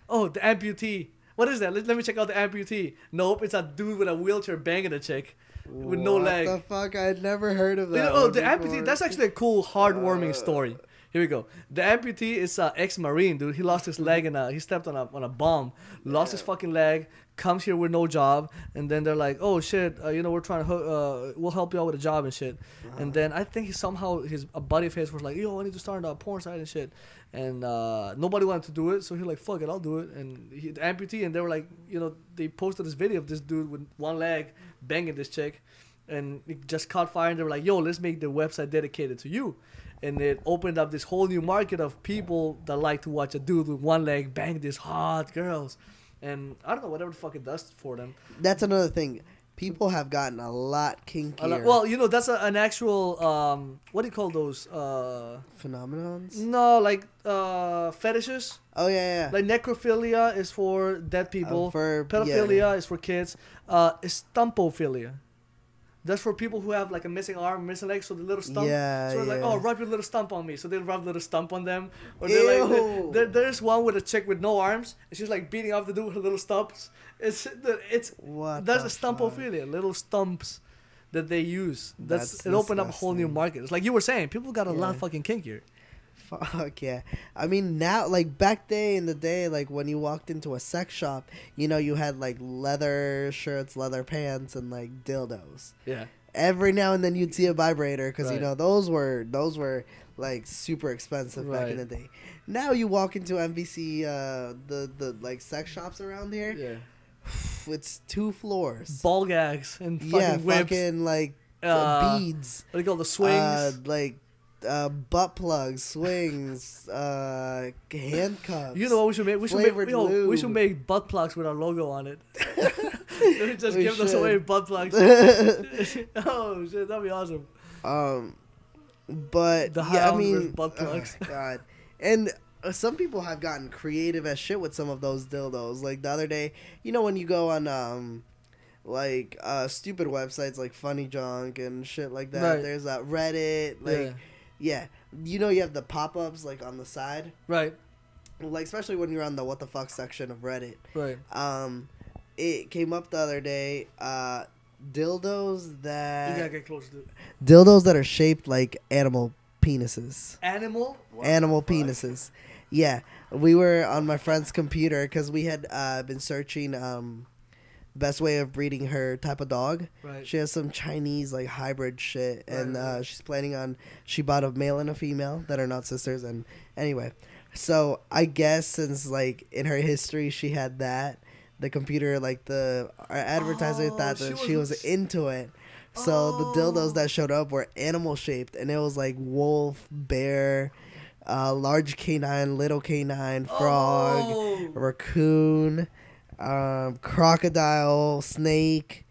the amputee. What is that? Let me check out the amputee. Nope, it's a dude with a wheelchair banging a chick with no leg. What the fuck? I'd never heard of that. The one amputee, before. that's actually a cool, heartwarming story. Here we go. The amputee is an ex-marine, dude. He lost his leg and he stepped on a bomb, lost his fucking leg, comes here with no job, and then they're like, oh shit, we're trying to, we'll help you out with a job and shit. And then I think a buddy of his was like, yo, I need to start a porn site and shit. And nobody wanted to do it, so he like, fuck it, I'll do it. And the amputee, and they were like, they posted this video of this dude with one leg banging this chick. And it just caught fire, and they were like, yo, let's make the website dedicated to you. And it opened up this whole new market of people that like to watch a dude with one leg bang these hot girls. and I don't know whatever the fuck it does for them. That's another thing. People have gotten a lot kinkier. Well, you know, that's an actual what do you call those? Phenomenons. No, like fetishes. Oh yeah, yeah. Like necrophilia is for dead people. Pedophilia is for kids. Stumpophilia. That's for people who have like a missing arm, missing leg, so the little stump. Yeah, so they're yeah. like, oh, rub your little stump on me. So they'll rub a little stump on them. Or they're like, there's one with a chick with no arms, and she's like beating off the dude with her little stumps. It's What that's the a stumpophilia, little stumps that they use. That's it opened up a whole new disgusting. market. It's like you were saying, people got a lot Yeah. fucking kinkier. Fuck yeah. I mean, now, like, back in the day, like, when you walked into a sex shop, you know, you had, like, leather shirts, leather pants, and, like, dildos. Yeah. Every now and then you'd see a vibrator, because, you Right. know, those were, like, super expensive back in the day. Now you walk into MVC, the like, sex shops around here, Yeah. it's 2 floors. Ball gags and fucking Yeah, whips. fucking, like, beads. What do you call the swings? Like, butt plugs, swings, handcuffs. You know what we should make? We flavored we lube. should make butt plugs with our logo on it. Let me just We give us should. away butt plugs. Oh shit, that'd be awesome. But The yeah, I hound mean, with butt plugs. oh, God, and some people have gotten creative as shit with some of those dildos. Like the other day, you know, when you go on like stupid websites like Funny Junk and shit like that. Right. There's Reddit, like yeah, you know, you have the pop-ups like on the side, Right. like especially when you're on the what the fuck section of Reddit. Right. It came up the other day. Dildos You gotta that get closer to it. dildos that are shaped like animal penises. Animal. Animal penises. Yeah, we were on my friend's computer because we had been searching best way of breeding her type of dog. Right. She has some Chinese like hybrid shit, and Right. she's planning on. She bought a male and a female that are not sisters, and anyway, so I guess since like in her history she had that, the computer like the advertiser Oh, thought that she was into it. So the dildos that showed up were animal shaped, and it was like wolf, bear, large canine, little canine, frog, Oh. raccoon, crocodile, snake,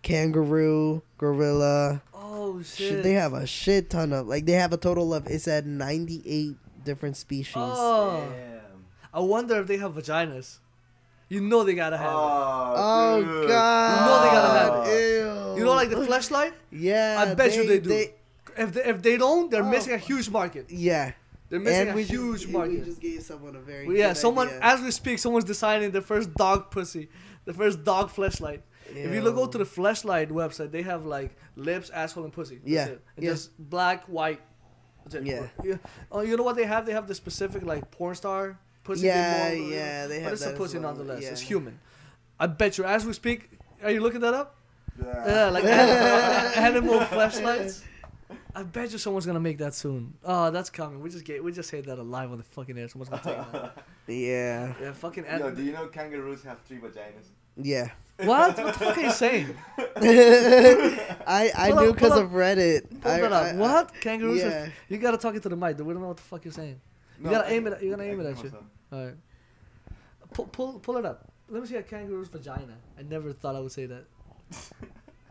kangaroo, gorilla. Oh shit. They have a shit ton of like they have a total of it said 98 different species. Oh. Damn. I wonder if they have vaginas. You know they gotta have it. Oh dude. god! You know they gotta have Ew. You know, like the fleshlight. Yeah, I bet you they do. If they don't, they're Oh. missing a huge market. Yeah, They're missing and a huge market. We just gave someone a very Yeah, good someone idea. as we speak, someone's designing the first dog pussy, the first dog fleshlight. If you go Ew. to the fleshlight website, they have like lips, asshole, and pussy. That's Yeah, it. And yeah. just black, white. That's it. Yeah. Oh, you know what they have? They have the specific like porn star pussy. Yeah, thing more, yeah, they but have it's that a as pussy well, nonetheless. yeah. It's human. I bet you, as we speak, are you looking that up? Yeah. Like animal fleshlights. I bet you someone's gonna make that soon. Oh, that's coming. We just said that alive on the fucking air. Someone's gonna take it out. Yeah, Yeah, fucking. Yo, do you know kangaroos have 3 vaginas? yeah. What? What the fuck are you saying? I Pull knew up- because pull of Reddit. Pull that up. What? Kangaroos? Yeah. Have, you gotta talk it to the mic. We don't know what the fuck you're saying. You gotta aim it. You gotta aim it at you. All right. Pull it up. Let me see a kangaroo's vagina. I never thought I would say that.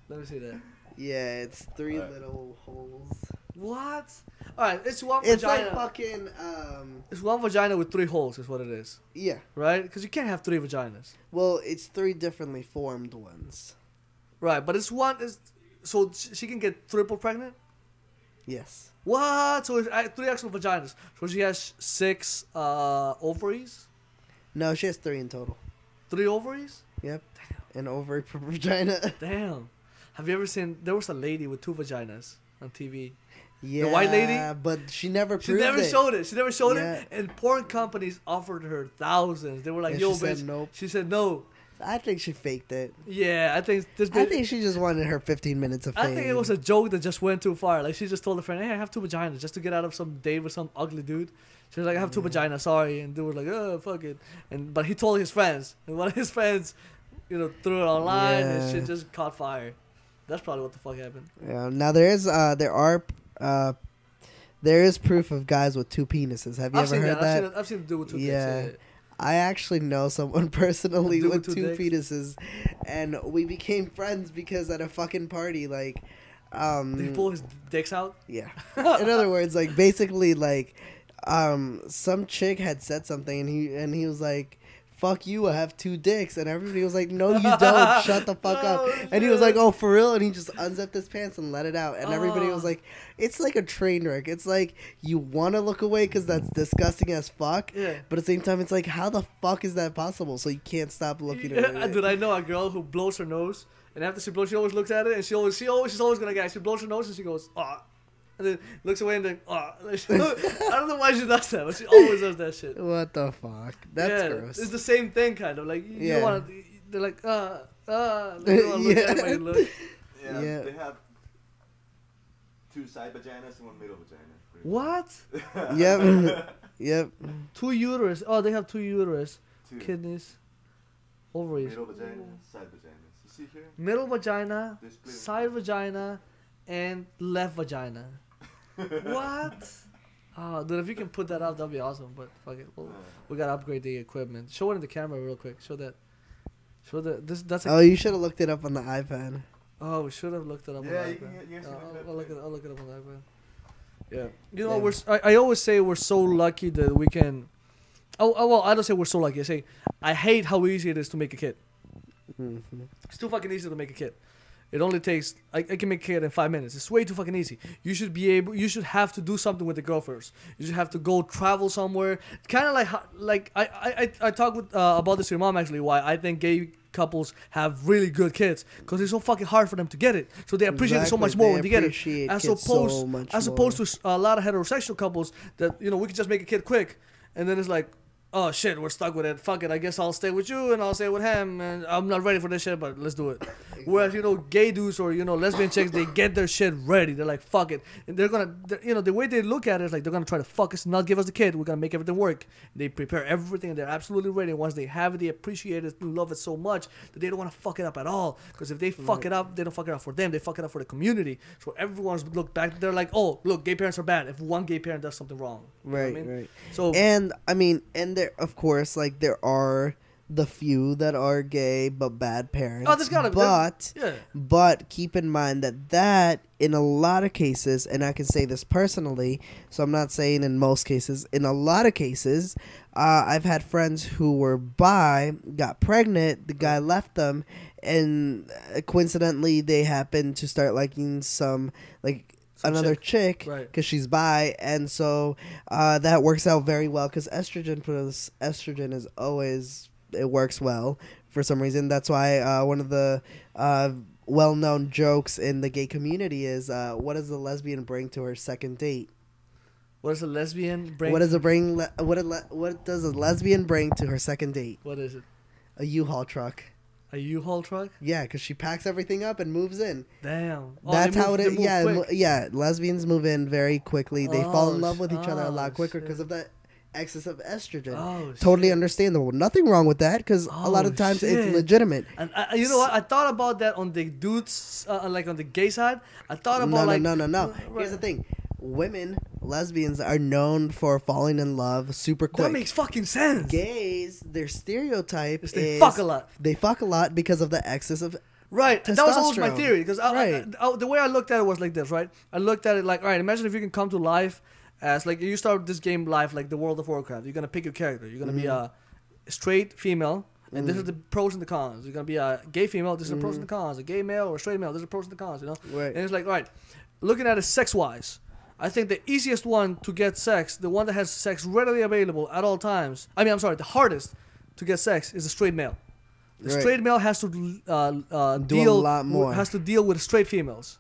Let me see that. Yeah, it's 3 Alright. little holes. What? All right. It's one It's vagina. like fucking It's one vagina with 3 holes. Is what it is. yeah. Right? Because you can't have 3 vaginas. Well, it's 3 differently formed ones. Right. But it's one. Is so she can get triple pregnant. Yes. What? So it's 3 actual vaginas. So she has 6 ovaries. No, she has 3 in total. 3 ovaries. Yep. An ovary per vagina. Damn. Have you ever seen? There was a lady with 2 vaginas on TV. Yeah. white lady? But she never She proved never it. showed it. She never showed Yeah. it. And porn companies offered her thousands. They were like, And "Yo, she said bitch." nope. She said no. I think she faked it. Yeah, I think this. I Bitch, think she just wanted her 15 minutes of fame. I think it was a joke that just went too far. Like she just told a friend, "Hey, I have 2 vaginas," just to get out of some date with some ugly dude. She was like, "I have 2 vaginas, sorry," and dude was like, "Oh, fuck it." But he told his friends, and one of his friends, threw it online, and Yeah. shit just caught fire. That's probably what the fuck happened. Yeah. Now there is proof of guys with 2 penises. Have you I've ever seen heard that. that? I've seen a dude with 2 Yeah. dicks. I actually know someone personally Dude with with two two fetuses, and we became friends because at a fucking party, like, They pull his dicks out. yeah. In other words, like basically, like, some chick had said something, and he was like, "Fuck you, I have two dicks," and everybody was like, "No, you don't. Shut the fuck up." Oh, And he was like, shit. "Oh, for real?" And he just unzipped his pants and let it out, and everybody was Oh. like, "It's like a train wreck. It's like you want to look away because that's disgusting as fuck." Yeah. But at the same time, it's like, how the fuck is that possible? So you can't stop looking at Yeah, it. dude, I know a girl who blows her nose, and after she blows, she always looks at it, and she's always gonna get. She blows her nose, and she goes, ah, and then looks away, and then ah. I don't know why she does that, but she always does that shit. What the fuck? That's Yeah, gross. it's the same thing, kind of like you Yeah. don't want to. They're like they don't wanna look Yeah. at anybody look. Yeah, Yeah. they have 2 side vaginas and 1 middle vagina. What? Yep. Yep. 2 uterus. Oh, they have 2 uterus, 2 kidneys, ovaries. middle vagina, side vaginas. You see here? Middle vagina, They split in side vagina, and left vagina. half. What? Oh, dude, if you can put that up, that'd be awesome. But fuck it, Uh, we gotta upgrade the equipment. Show it in the camera real quick. Show that. Show that. This. That's. Oh, you should have looked it up on the iPad. Oh, we should have looked it up. Yeah, on the you iPad. can- you guys can look it up I'll look too. it. I'll look it up on the iPad. Yeah. You know, Yeah. I always say we're so lucky that we can. Well, I don't say we're so lucky. I say I hate how easy it is to make a kid. Mhm. It's too fucking easy to make a kid. It only takes I can make a kid in 5 minutes. It's way too fucking easy. You should have to do something with the girl first. You should have to go travel somewhere. Kind of like I talked with about this with your mom actually. Why I think gay couples have really good kids because it's so fucking hard for them to get it. So they appreciate it so much Exactly, more they when they get it. appreciate As kids opposed so much as more. opposed to a lot of heterosexual couples that we can just make a kid quick, and then it's like, oh shit, we're stuck with it. Fuck it. I guess I'll stay with you and I'll stay with him. And I'm not ready for this shit, but let's do it. Whereas gay dudes or lesbian chicks, they get their shit ready. They're like, fuck it, and they're the way they look at it is like they're gonna try to fuck us, not give us the kid. We're gonna make everything work. They prepare everything. And they're absolutely ready. And once they have it, they appreciate it and love it so much that they don't want to fuck it up at all. Because if they fuck it up, they don't fuck it up for them. They fuck it up for the community. So everyone's look back. They're like, oh, look, gay parents are bad. If one gay parent does something wrong, you know what I Right, mean? right. So And there, of course, like there are the few that are gay but bad parents. oh, there's gotta be. But Yeah. But keep in mind that in a lot of cases, and I can say this personally, so I'm not saying in most cases, in a lot of cases, I've had friends who were bi, got pregnant, the guy left them, and coincidentally they happened to start liking some another chick Right. because she's bi, and so that works out very well because estrogen is always, it works well for some reason. That's why one of the well-known jokes in the gay community is what does the lesbian bring to her second date? What does a lesbian bring? What does a lesbian bring to her second date? What is it? A U-Haul truck. A U-Haul truck? Yeah, because she packs everything up and moves in. Damn. Oh, That's they how move- it they is. move Yeah, quick. yeah. Lesbians move in very quickly. They fall in Oh, love with each other a lot quicker shit. because of the excess of estrogen. Oh, Totally shit. understandable. Nothing wrong with that because a lot of Oh, times shit. it's legitimate. And you know what? I thought about that on the dudes, like on the gay side. I thought about No. Right. Here's the thing: women, lesbians are known for falling in love super quick. That makes fucking sense. Gays, their stereotype Is is they fuck a lot. They fuck a lot because of the excess of. Right. That was always my Testosterone. theory. Because Right. the way I looked at it was like this, right? I looked at it like, all right, imagine if you can come to life as, like, you start this game life like the World of Warcraft. You're going to pick your character. You're going to be a straight female. And this is the pros and the cons. You're going to be a gay female. This is the pros and the cons. A gay male or a straight male. This is the pros and the cons, Right. And it's like, all right, looking at it sex-wise, I think the easiest one to get sex, the one that has sex readily available at all times. The hardest to get sex is a straight male. The Right. straight male has to Do a deal lot more. has to deal with straight females.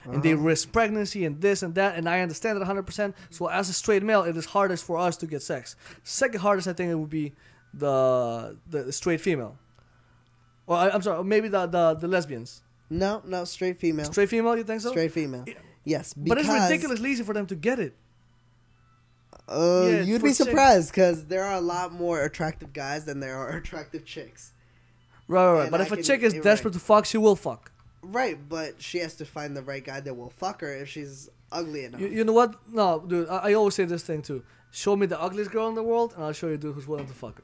And they Uh-huh. risk pregnancy and this and that, and I understand it 100%. So as a straight male, it is hardest for us to get sex. Second hardest, I think, it would be the straight female. Or I'm sorry, maybe the lesbians. No, straight female. Straight female, you think so? Straight female. Yeah. Yes, But it's because, ridiculously easy for them to get it. Yeah, you'd for be chicks. surprised because there are a lot more attractive guys than there are attractive chicks. Right. And But I if a can- chick is right. desperate to fuck, she will fuck. Right, but she has to find the right guy that will fuck her if she's ugly enough. You know what? No, dude, I always say this thing too. Show me the ugliest girl in the world, and I'll show you a dude who's willing to fuck her.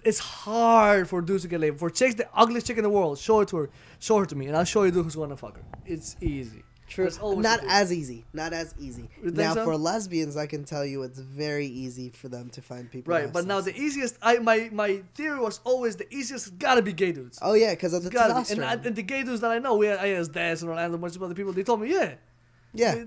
It's hard for dudes to get laid. For chicks, the ugliest chick in the world, show it to her. Show her to me, and I'll show you dude who's gonna fuck her. It's easy. True. That's always Not the case. as easy. Not as easy. You think Now so? for lesbians, I can tell you it's very easy for them to find people. Right, but now the easiest, my theory was always the easiest gotta be gay dudes. Oh yeah, because of the Gotta be. testosterone. And the gay dudes that I know, I has dads and Orlando, a bunch of other people. They told me, yeah, yeah.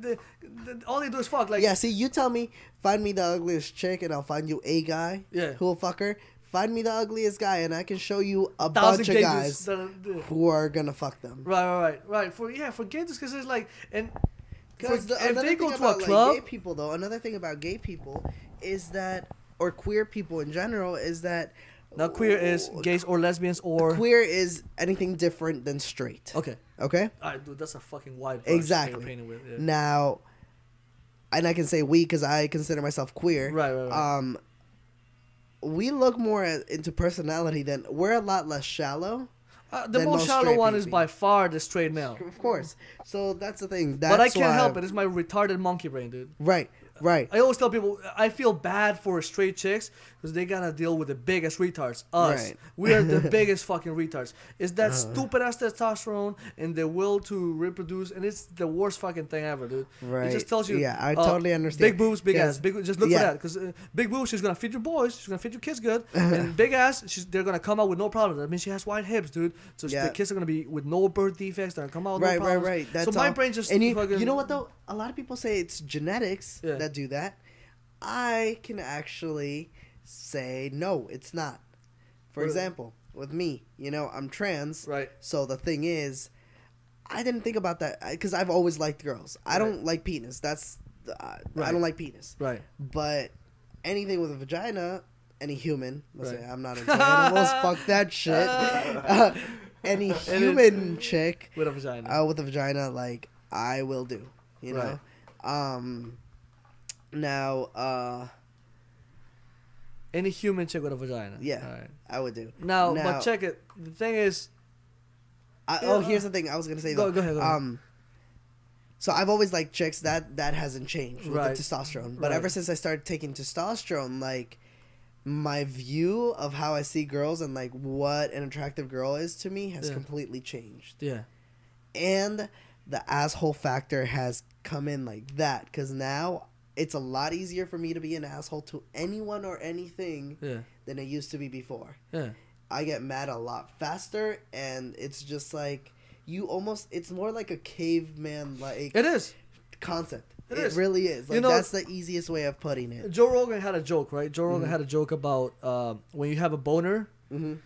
all they do is fuck. Like, Yeah, see, you tell me, find me the ugliest chick, and I'll find you a guy Yeah. who will fuck her. Find me the ugliest guy, and I can show you a 1,000 bunch of gay guys dudes that are, who are gonna fuck them. right. For gay dudes, because it's like, and Because if they go to a about, club, like, gay people, though, another thing about gay people is that, or queer people in general, is that now queer is gays or lesbians or queer is anything different than straight. okay. Okay. All right, dude, that's a fucking wide brush Exactly. you're painting with. Yeah. Now, and I can say we because I consider myself queer. Right. We look more into personality than we're a lot less shallow. The than most most shallow straight one is people. by far the straight male. Of course. So that's the thing. But I That's can't why- help it. It's my retarded monkey brain, dude. Right. I always tell people I feel bad for straight chicks because they gotta deal with the biggest retards. Us, Right. we are the biggest fucking retards. It's that stupid ass testosterone and the will to reproduce, and it's the worst fucking thing ever, dude. Right. It just tells you. Yeah, I totally understand. Big boobs, big Yes. ass. Big. Just look Yeah. for that because big boobs, she's gonna feed your boys, she's gonna feed your kids good, and big ass, they're gonna come out with no problems. That means she has wide hips, dude. So Yeah. the kids are gonna be with no birth defects. They're gonna come out with Right. no problems. Right. That's so my all. brain just And you fucking, know what though? A lot of people say it's genetics Yeah. that do that. I can actually say no, it's not. For What- example, with me, I'm trans. Right. So the thing is, I didn't think about that because I've always liked girls. I don't like penis. I Right. don't like penis. Right. But anything with a vagina, any human, let's Right. say I'm not into animals, fuck that shit. Any human chick With a vagina. with a vagina, like, I will do, know? Now, Any human chick with a vagina. yeah, All right. I would do. Now, but check it. The thing is, Here's the thing I was going to say, though. Go ahead. So I've always liked chicks. That hasn't changed with Right. the testosterone. But Right. ever since I started taking testosterone, like, my view of how I see girls and, like, what an attractive girl is to me has Yeah. completely changed. yeah, And the asshole factor has come in like that. Because now it's a lot easier for me to be an asshole to anyone or anything yeah, than it used to be before. yeah. I get mad a lot faster, and it's just like it's more like a caveman like It is. concept. It It is. really is. Like, You know- that's the easiest way of putting it. Joe Rogan had a joke, right? Joe Mm-hmm. Rogan had a joke about when you have a boner. Mhm.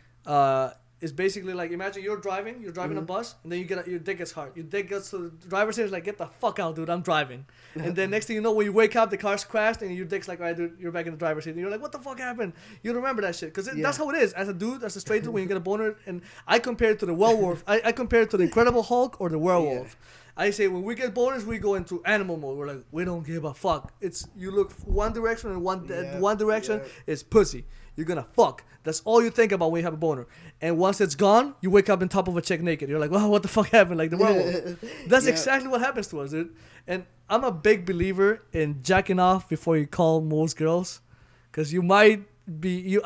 It's basically like, imagine you're driving Mm-hmm. a bus, and then your dick gets hard. Your dick gets to the driver's seat, is like, get the fuck out, dude, I'm driving. And then next thing you know, when you wake up, the car's crashed, and your dick's like, all right, dude, you're back in the driver's seat. And you're like, what the fuck happened? You don't remember that shit. Because Yeah. that's how it is. As a dude, as a straight dude, when you get a boner, and I compare it to the werewolf. I compare it to the Incredible Hulk or the werewolf. I say when we get boners, we go into animal mode. We're like, we don't give a fuck. It's you look one direction and one direction is pussy. You're gonna fuck. That's all you think about when you have a boner. And once it's gone, you wake up on top of a chick naked. You're like, well, what the fuck happened? Like the werewolf. That's Yeah. exactly what happens to us, dude. And I'm a big believer in jacking off before you call most girls, because you might be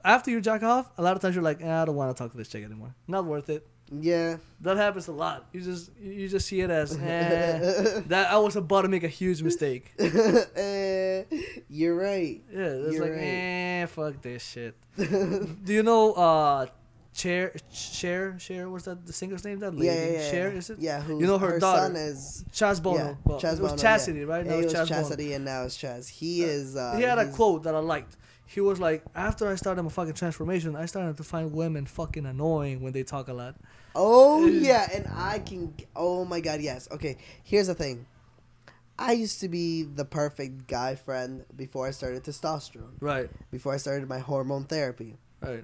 after you jack off. A lot of times you're like, I don't want to talk to this chick anymore. Not worth it. Yeah. That happens a lot. You just see it as that I was about to make a huge mistake. You're right. Yeah, it's You're like right. fuck this shit. Do you know Cher? What's that? The singer's name? That lady? Yeah. Cher, is it? Yeah. You know her daughter. son is Chaz Bono. Yeah, Well, Chaz it was Bono, Chastity, yeah. right? Yeah, No, he it's was Chaz Bono. Chastity, and now it's Chaz. He is. He had a he's- quote that I liked. He was like, after I started my fucking transformation, I started to find women fucking annoying when they talk a lot. Oh yeah, and I can. Oh my god, yes. Okay, here's the thing. I used to be the perfect guy friend before I started testosterone. Right, Before I started my hormone therapy. right,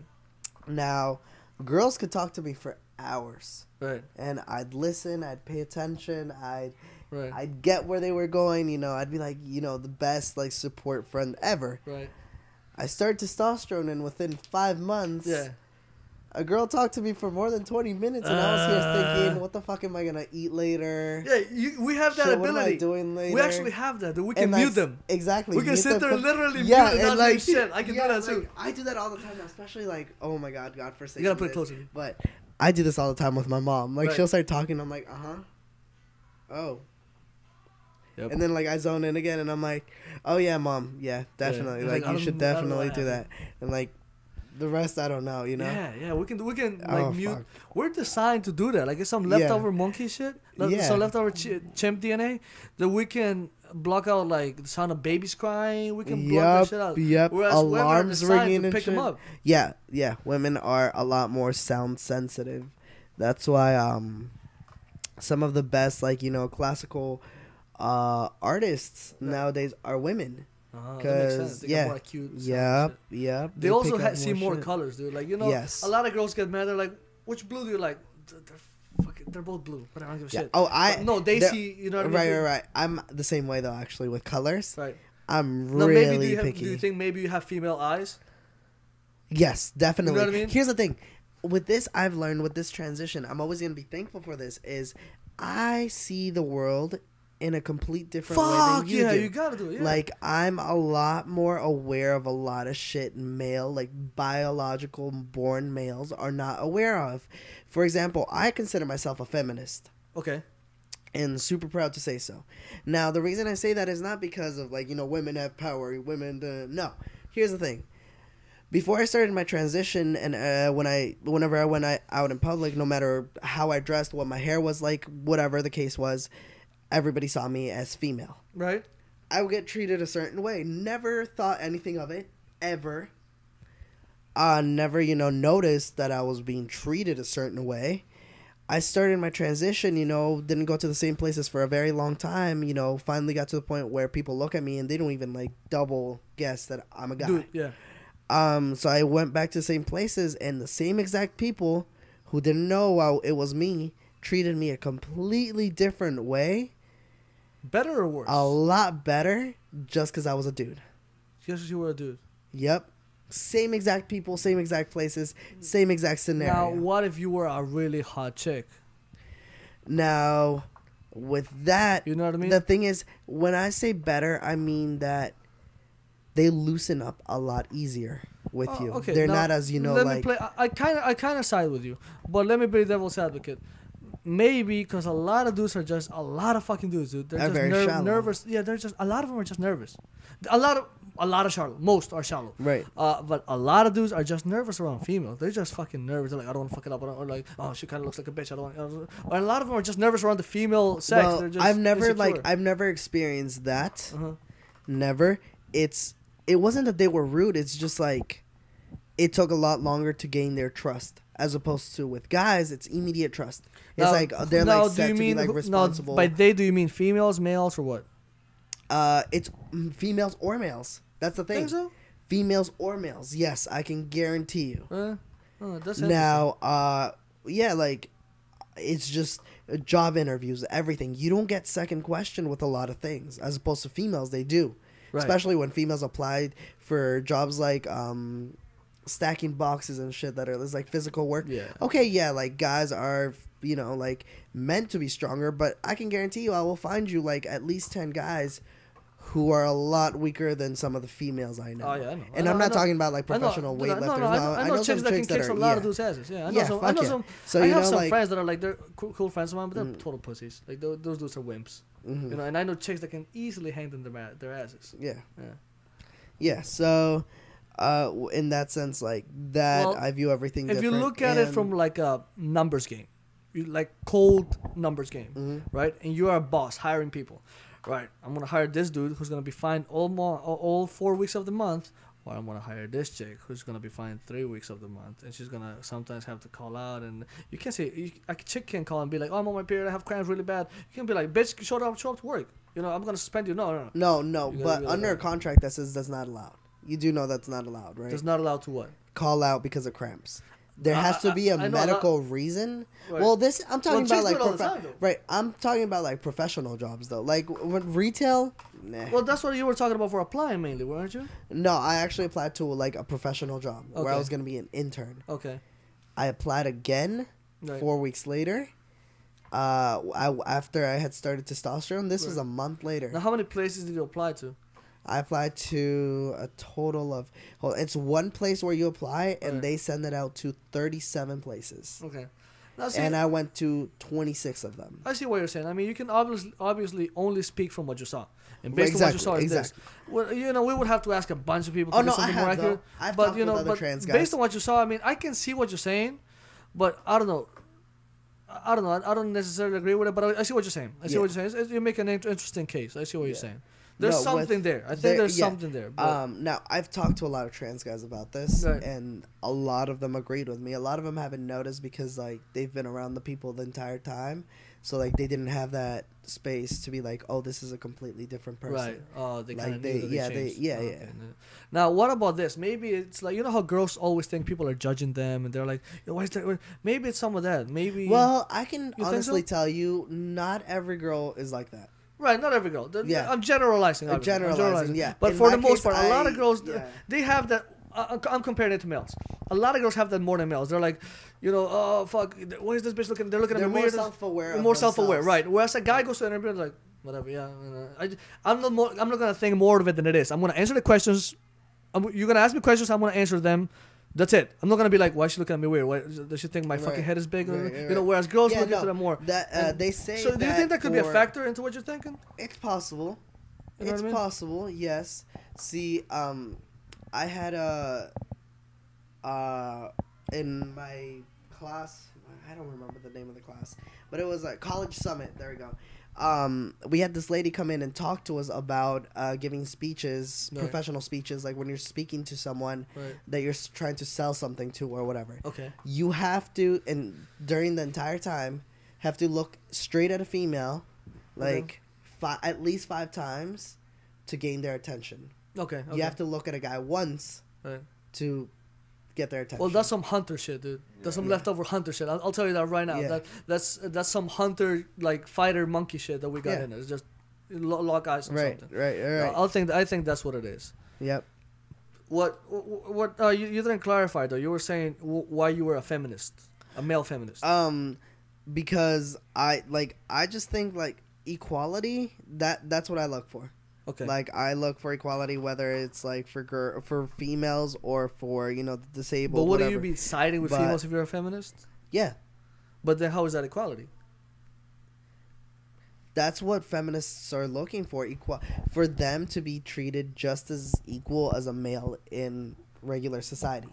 Now, girls could talk to me for hours, right, and I'd listen. I'd pay attention. right. I'd get where they were going. I'd be like, the best like support friend ever. Right. I started testosterone, and within 5 months, Yeah. A girl talked to me for more than 20 minutes, and I was here thinking, what the fuck am I gonna eat later? Yeah, we have that Shit, ability. what am I doing later? We actually have that. We can And mute them. Exactly. We can mute sit there them. and literally Yeah, mute and not like, say shit. I can do that too. like, I do that all the time, especially like, oh my god, God forsake. You gotta put it this. closer. But I do this all the time with my mom. Like Right. she'll start talking, I'm like, oh. Yep. And then like I zone in again, and I'm like, oh yeah, mom, yeah, definitely. It's Like like, I you don't- should I don't know definitely what do that. And like the rest, I don't know. You know. Yeah, we can like Oh, mute. fuck. We're designed to do that. Like it's some Yeah. leftover monkey shit, Yeah. some leftover chimp DNA that we can block out like the sound of babies crying. We can block that shit out. Yep. Whereas women are Alarms designed ringing to and pick shit. them up. Yeah. Women are a lot more sound sensitive. That's why some of the best classical artists nowadays are women. That makes sense. They got more acute sound and shit. Yep. They also pick up see more shit. colors, dude. Like Yes. a lot of girls get mad. They're like, "Which blue do you like?" They're both blue, but I don't give a Yeah. shit. Oh, But no, they they're- see. You know what I mean? Right. I'm the same way though. Actually, with colors, Right. I'm Now, really maybe picky. do you think maybe you have female eyes? Yes, definitely. You know what I mean? Here's the thing. With this, I've learned with this transition, I'm always gonna be thankful for this. Is I see the world in a complete different way Fuck than you yeah, do. you gotta do it. Yeah. Like I'm a lot more aware of a lot of shit like biological born males are not aware of. For example, I consider myself a feminist. Okay. And super proud to say so. Now, the reason I say that is not because of women have power, no. Here's the thing. Before I started my transition, and whenever I went out in public, no matter how I dressed, what my hair was like, whatever the case was, everybody saw me as female. Right. I would get treated a certain way. Never thought anything of it, ever. Never, noticed that I was being treated a certain way. I started my transition, didn't go to the same places for a very long time, finally got to the point where people look at me and they don't even double guess that I'm a guy. Dude, yeah. So I went back to the same places, and the same exact people who didn't know it was me treated me a completely different way. Better or worse? A lot better, just because I was a dude. Just you were a dude. Yep. Same exact people, same exact places, same exact scenario. Now, what if you were a really hot chick? Now, with that, You know what I mean? the thing is, when I say better, I mean that they loosen up a lot easier with you. Okay, They're now, not as let me play. I kind of side with you, but let me be devil's advocate. Maybe because a lot of dudes are just a lot of fucking dudes, dude. They're Are just very shallow. nervous. Yeah, they're just a lot of them are just nervous. A lot of shallow. Most are shallow. Right. But a lot of dudes are just nervous around females. They're just fucking nervous. They're like, I don't want to fuck it up. Or like, oh, she kind of looks like a bitch. I don't want. Or a lot of them are just nervous around the female sex. Well, They're just I've never insecure. I've never experienced that. Uh-huh. Never. It wasn't that they were rude. It's just it took a lot longer to gain their trust, as opposed to with guys, it's immediate trust. It's they're set to be responsible. No, by they, do you mean females, males, or what? It's females or males. That's the thing. Think so? Females or males. Yes, I can guarantee you. That's Now, it's just job interviews, everything. You don't get second question with a lot of things, as opposed to females. They do, Right. especially when females applied for jobs like stacking boxes and shit that are like physical work. Yeah. Okay, yeah, guys are meant to be stronger, but I can guarantee you, I will find you at least 10 guys who are a lot weaker than some of the females I know. Oh yeah, I know. And I'm not talking about professional weightlifters. I know some chicks that can kick a lot of dudes' asses. Yeah, I know some. I know some. So I you have know, some friends that are they're cool friends of mine, but they're total pussies. Like those dudes are wimps. Mhm. You know, and I know chicks that can easily hang them their asses. Yeah. Yeah. Yeah. So, in that sense, that, Well, I view everything. If you different, look at it and- from a numbers game, cold numbers game, Mhm. right? And you are a boss hiring people, right? I'm gonna hire this dude who's gonna be fine all 4 weeks of the month, or I'm gonna hire this chick who's gonna be fine 3 weeks of the month, and she's gonna sometimes have to call out. And you can't say a chick can't call and be like, "Oh, I'm on my period, I have cramps really bad." You can be like, "Bitch, show up to work." You know, I'm gonna suspend you. No. No, You gotta but be under a like- contract that says that's not allowed. You do know that's not allowed, right? That's not allowed to what? Call out because of cramps. There has to be a I know, medical reason. Right. Well, I'm talking Well, about chicks do it all the time, though. right. I'm talking about professional jobs though. When retail, nah. Well, that's what you were talking about for applying mainly, weren't you? No, I actually applied to a professional job where I Okay. was gonna be an intern. Okay. I applied again Right. 4 weeks later. After I had started testosterone, this was Right. a month later. Now, how many places did you apply to? I applied to a total of. Well, it's one place where you apply, and Right. they send it out to 37 places. Okay. Now, see, And I went to 26 of them. I see what you're saying. I mean, you can obviously only speak from what you saw, and based on what you saw, is this. Well, you know, we would have to ask a bunch of people to Oh do no, I something more have though. accurate. I've But talked you know, with other but trans guys. based on what you saw, I mean, I can see what you're saying, but I don't know. I don't know. I don't necessarily agree with it, but I see what you're saying. I see Yeah. what you're saying. You make an interesting case. I see what you're Yeah. saying. There's No, something there. I think there's something there. But Now I've talked to a lot of trans guys about this, Right. and a lot of them agreed with me. A lot of them haven't noticed because like they've been around the people the entire time, so like they didn't have that space to be like, oh, this is a completely different person. right. Oh, they Like kind of they- knew that they yeah, they- changed. yeah, Oh, yeah. okay. Now, what about this? Maybe it's like, you know how girls always think people are judging them, and they're like, why is that? Maybe it's some of that. Maybe. Well, I can think honestly so? tell you, not every girl is like that. Right, not every girl. Yeah. I'm generalizing. obviously. I'm Generalizing, yeah. But In for my the most case, part, a lot of girls, yeah. they have that. I'm comparing it to males. A lot of girls have that more than males. They're like, you know, oh fuck, why is this bitch looking? They're looking They're at me more weird. self-aware. More of self-aware, themselves. right? Whereas a guy goes to an interview and like, whatever, yeah. I'm not gonna think more of it than it is. I'm gonna answer the questions. You're gonna ask me questions. I'm gonna answer them. That's it. I'm not gonna be like, why is she looking at me weird? Why, does she think my fucking Right. head is big? Right, You right, know, whereas girls Yeah, look no, into them more. That And they say. So do you think that could be a for- factor into what you're thinking? It's possible. You know It's what I mean? possible. Yes. See, I had a in my class. I don't remember the name of the class, but it was a college summit. There we go. We had this lady come in and talk to us about giving speeches, Right. professional speeches, like when you're speaking to someone Right. that you're trying to sell something to or whatever. Okay. You have to, and during the entire time, have to look straight at a female, like at least 5 times, to gain their attention. Okay. You have to look at a guy once Right. to get their attention. Well, that's some hunter shit, dude. That's some Yeah. leftover hunter shit. I'll tell you that right now. Yeah. That's some hunter like fighter monkey shit that we got Yeah. in there. It's just lock eyes on right, something. right. I think that's what it is. Yep. What you didn't clarify though. You were saying why you were a feminist, a male feminist. Because I just think like equality. That's what I look for. Okay. Like I look for equality, whether it's like for females or for the disabled. but whatever. wouldn't you be siding with But- females if you're a feminist? Yeah, But then how is that equality? that's what feminists are looking for. For them to be treated just as equal as a male in regular society.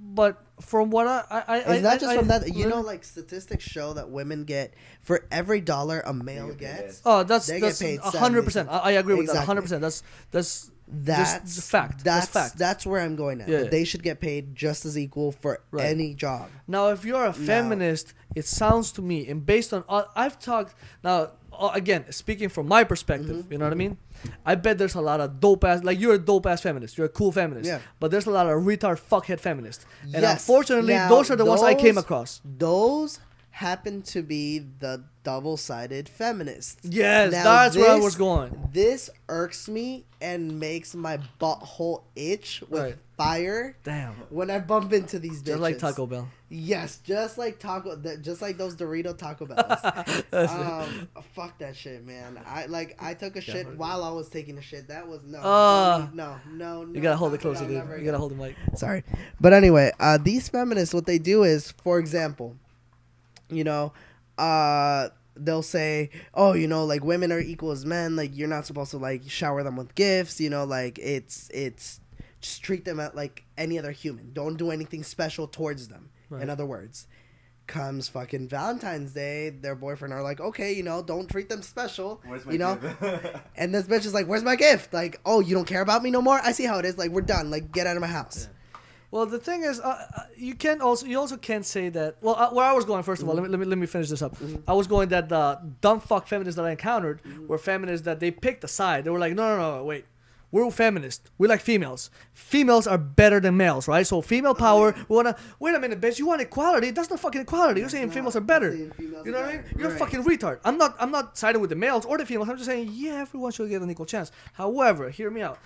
But from what It's not just from that. Like statistics show that women get for every dollar a male They get gets. Oh, that's They get paid 100%. I agree with that. Exactly. 100%. That's That's fact. That's fact. That's where I'm going at. Yeah. They should get paid just as equal for Right. any job. Now, if you're a feminist, it sounds to me, and based on I've talked now again, speaking from my perspective, Mm-hmm. you know what I mean? I bet there's a lot of dope ass, like you're a dope ass feminist, you're a cool feminist, Yeah. but there's a lot of retard fuckhead feminists, and Yes. unfortunately, Now, those are the ones I came those- across. Those happen to be the double-sided feminists. Yes, Now, that's where I this- was going. This irks me and makes my butthole itch with Right. fire Damn, when I bump into these bitches. just like Taco Bell. Yes, just like just like those Dorito Taco Bells. Fuck that shit, man. I took a shit while I was taking a shit. That was no. You gotta hold it not closer, at all, dude. never You gotta again. hold the mic. Sorry, but anyway, these feminists, what they do is, for example, they'll say, oh, like women are equal as men. Like you're not supposed to like shower them with gifts. Like it's just treat them like any other human. Don't do anything special towards them. Right. In other words, comes fucking Valentine's Day, their boyfriend are like, okay, don't treat them special. Where's my gift? And this bitch is like, where's my gift? Like, oh, you don't care about me no more? I see how it is. Like, we're done. Like, get out of my house. Yeah. Well, the thing is, you also can't say that. Well, where I was going, first of all, let me finish this up. I was going that the dumb fuck feminists that I encountered were feminists that they picked a side. They were like, no, wait. We're feminists. We like females. Females are better than males, right? So female power. We wanna. Wait a minute, bitch. You want equality? That's not fucking equality. You're saying females are better. You know what I mean? You're a fucking retard. I'm not siding with the males or the females. I'm just saying, yeah, everyone should get an equal chance. However, hear me out.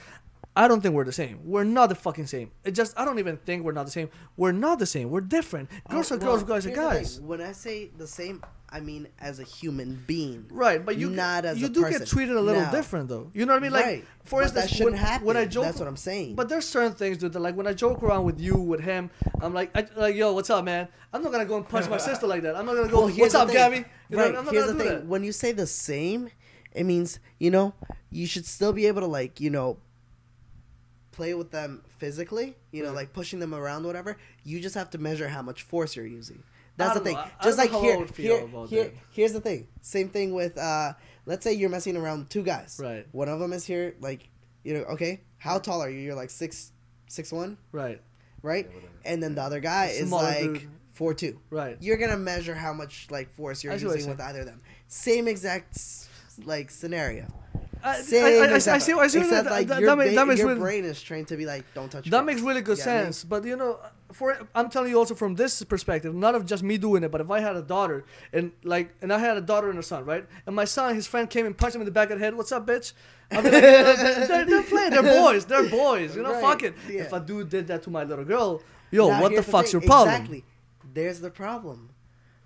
I don't think we're the same. We're not the fucking same. It just I don't even think we're not the same. We're not the same. We're different. Girls are girls, guys are here's the thing. guys. When I say the same, I mean as a human being. Right, but you not as you a do person. get treated a little Now- different though. You know what I mean? Like Right. for But instance, that shouldn't happen. when I joke, That's what I'm saying. But there's certain things, dude. That like when I joke around with you, with him, I'm like, yo, what's up, man? I'm not gonna go and punch my sister like that. I'm not gonna go, Well, here's what's the up, thing. Gabby? You know, Right. I'm not Here's gonna the do thing. that. When you say the same, it means you should still be able to play with them physically. Like pushing them around, whatever. You just have to measure how much force you're using. That's the thing. Just like here's the thing. Same thing with let's say you're messing around with two guys. Right. One of them is here, okay. How tall are you? You're like 6'1". Right. Right. And then the other guy is Smaller like dude. 4'2". Right. You're gonna measure how much force you're I see what using you're with either of them. Same exact scenario. I see Except your your brain is trained to be like, don't touch. That makes really good sense. But I'm telling you also from this perspective, not of just me doing it, but if I had a daughter and I had a daughter and a son, right? And my son, his friend came and punched him in the back of the head. What's up, bitch? I'll be like, they're playing. They're boys. They're boys. Right. Fuck it. Yeah. If a dude did that to my little girl, yo, Now, what the here's fuck's thing. your problem? Exactly. There's the problem.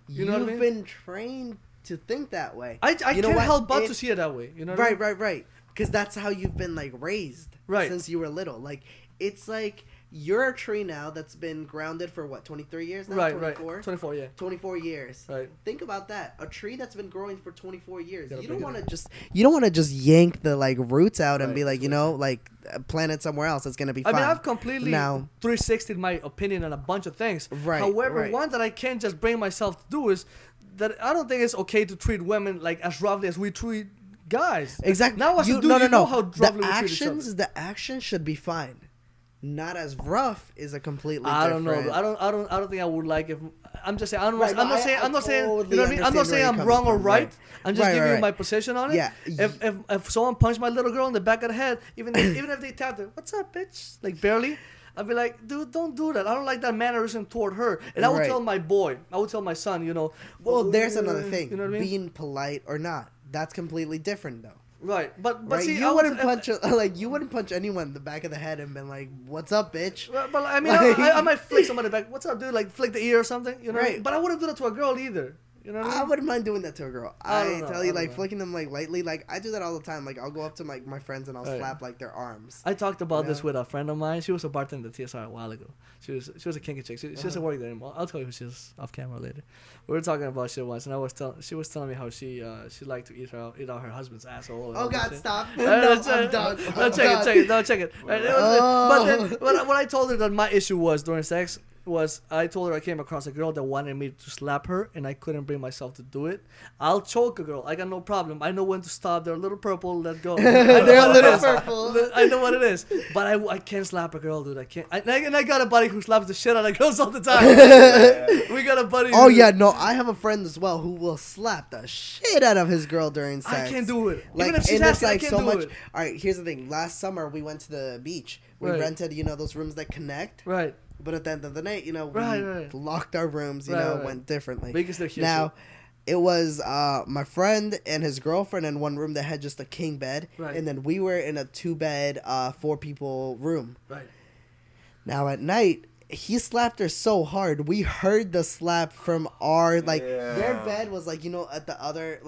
You know what I mean? You've been trained to think that way. I can't help but to see it that way. You know what I mean? Right. Because that's how you've been raised since you were little. It's like you're a tree now that's been grounded for 23 years now? Right, 24? right. 24, yeah. 24 years. Right. Think about that. A tree that's been growing for 24 years. Gotta You don't bring it want to just yank the roots out and Right, be plant it somewhere else. It's going to be I fine. mean, I've completely 360'd my opinion on a bunch of things. Right, However, right. one that I can't just bring myself to do is that I don't think it's okay to treat women as roughly as we treat guys. Exactly. Now, as a dude, no. know how roughly we treat each The actions should be fine. Not as rough is a completely I don't different. know. I don't think I would like if I'm just saying. I'm not saying. totally You know what I mean? I'm not understand saying where I'm you're wrong or coming from, right. right. I'm just Right, giving you right. my position on it. Yeah. If someone punched my little girl in the back of the head, even if they tapped her, what's up, bitch? Barely. I'd be like, dude, don't do that. I don't like that mannerism toward her. And I would Right. tell my boy. I would tell my son. Well, there's another thing. You know what I mean? Being polite or not. That's completely different, though. Right, but Right? see, You wouldn't punch anyone in the back of the head and been like, "What's up, bitch?" But I mean, I might flick somebody back. What's up, dude? Flick the ear or something. You know. Right. But I wouldn't do that to a girl either. You know what I mean? I wouldn't mind doing that to a girl. I I don't know, tell I you, don't know. flicking them lightly. I do that all the time. I'll go up to my friends and I'll Right. slap their arms. I talked about this Yeah. with a friend of mine. She was a bartender at TSR a while ago. She was a kinky chick. She doesn't work there anymore. I'll tell you who she is off camera later. We were talking about shit once, and she was telling me how she liked to eat out her husband's asshole. Oh God, shit. stop! No, No, let's I'm done. No, check it. Right, But then, what I told her that my issue was during sex was I told her I came across a girl that wanted me to slap her, and I couldn't bring myself to do it. I'll choke a girl. I got no problem. I know when to stop. They're a little purple. Let go. They're a little purple. I know what it is, but I can't slap a girl, dude. I can't. And I got a buddy who slaps the shit out of girls all the time. We got a buddy. Oh yeah, no, I have a friend as well who will slap the shit out of his girl during sex. I can't do it. Even if she's and asking, I can't do it. All right, here's the thing. Last summer we went to the beach. We Right. rented, those rooms that connect. Right. But at the end of the night, we Right. locked our rooms. Right. Went differently. Because they're huge. Now, it was my friend and his girlfriend in one room that had just a king bed, Right. and then we were in a 2-bed, 4-people room. Right. Now at night, he slapped her so hard, we heard the slap from our their bed was at the other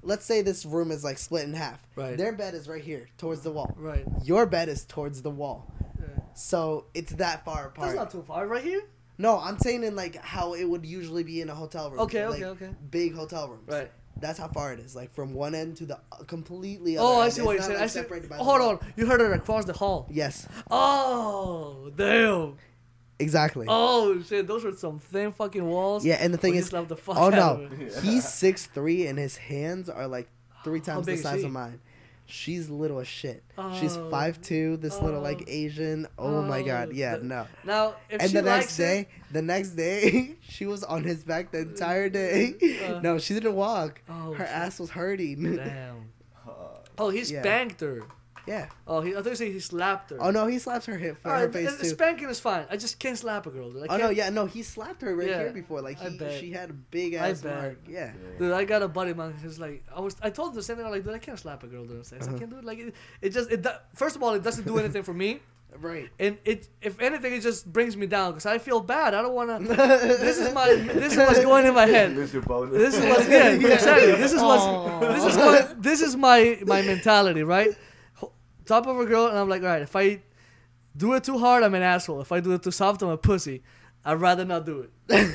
let's say this room is split in half. Right. Their bed is right here towards the wall. Right. Your bed is towards the wall. Yeah. So it's that far apart. That's not too far. Right here. No, I'm saying in how it would usually be in a hotel room. Okay. Okay. Big hotel rooms. Right. That's how far it is. From one end to the completely other Oh, end. I see what you're It's saying. not, I see. separated by the Hold wall. on. You heard it across the hall. Yes, Oh, damn. exactly. Oh shit, those were some thin fucking walls. Yeah, and the thing When you is, slapped the fuck oh out no, of it. he's 6'3" and his hands are 3 times the big is size she? of mine. She's little as shit. She's Oh. 5'2", this little Oh. Asian. Oh my god, yeah, The- no. Now, if And she likes the next day, she was on his back the entire day. No, she didn't walk. Oh, Her shit. ass was hurting. Damn. Oh, he's Yeah. spanked her. Yeah. Oh, I thought you said he slapped her. Oh no, he slaps her hip for her face too. Spanking is fine. I just can't slap a girl. Dude. Oh no, yeah, no, he slapped her right Yeah, here before. Like I bet. she had a big I ass bet. mark. Yeah. Dude, I got a buddy man. He's like, I told him the same thing. I'm like, dude, I can't slap a girl during sex. I can't do it. Like, first of all, it doesn't do anything for me. Right. And if anything, it just brings me down because I feel bad. I don't want to. This is what's going in my head. Lose your bonus. This is what, yeah, exactly. This is my mentality, right? Top of a girl, and I'm like, all right, if I do it too hard, I'm an asshole. If I do it too soft, I'm a pussy. I'd rather not do it.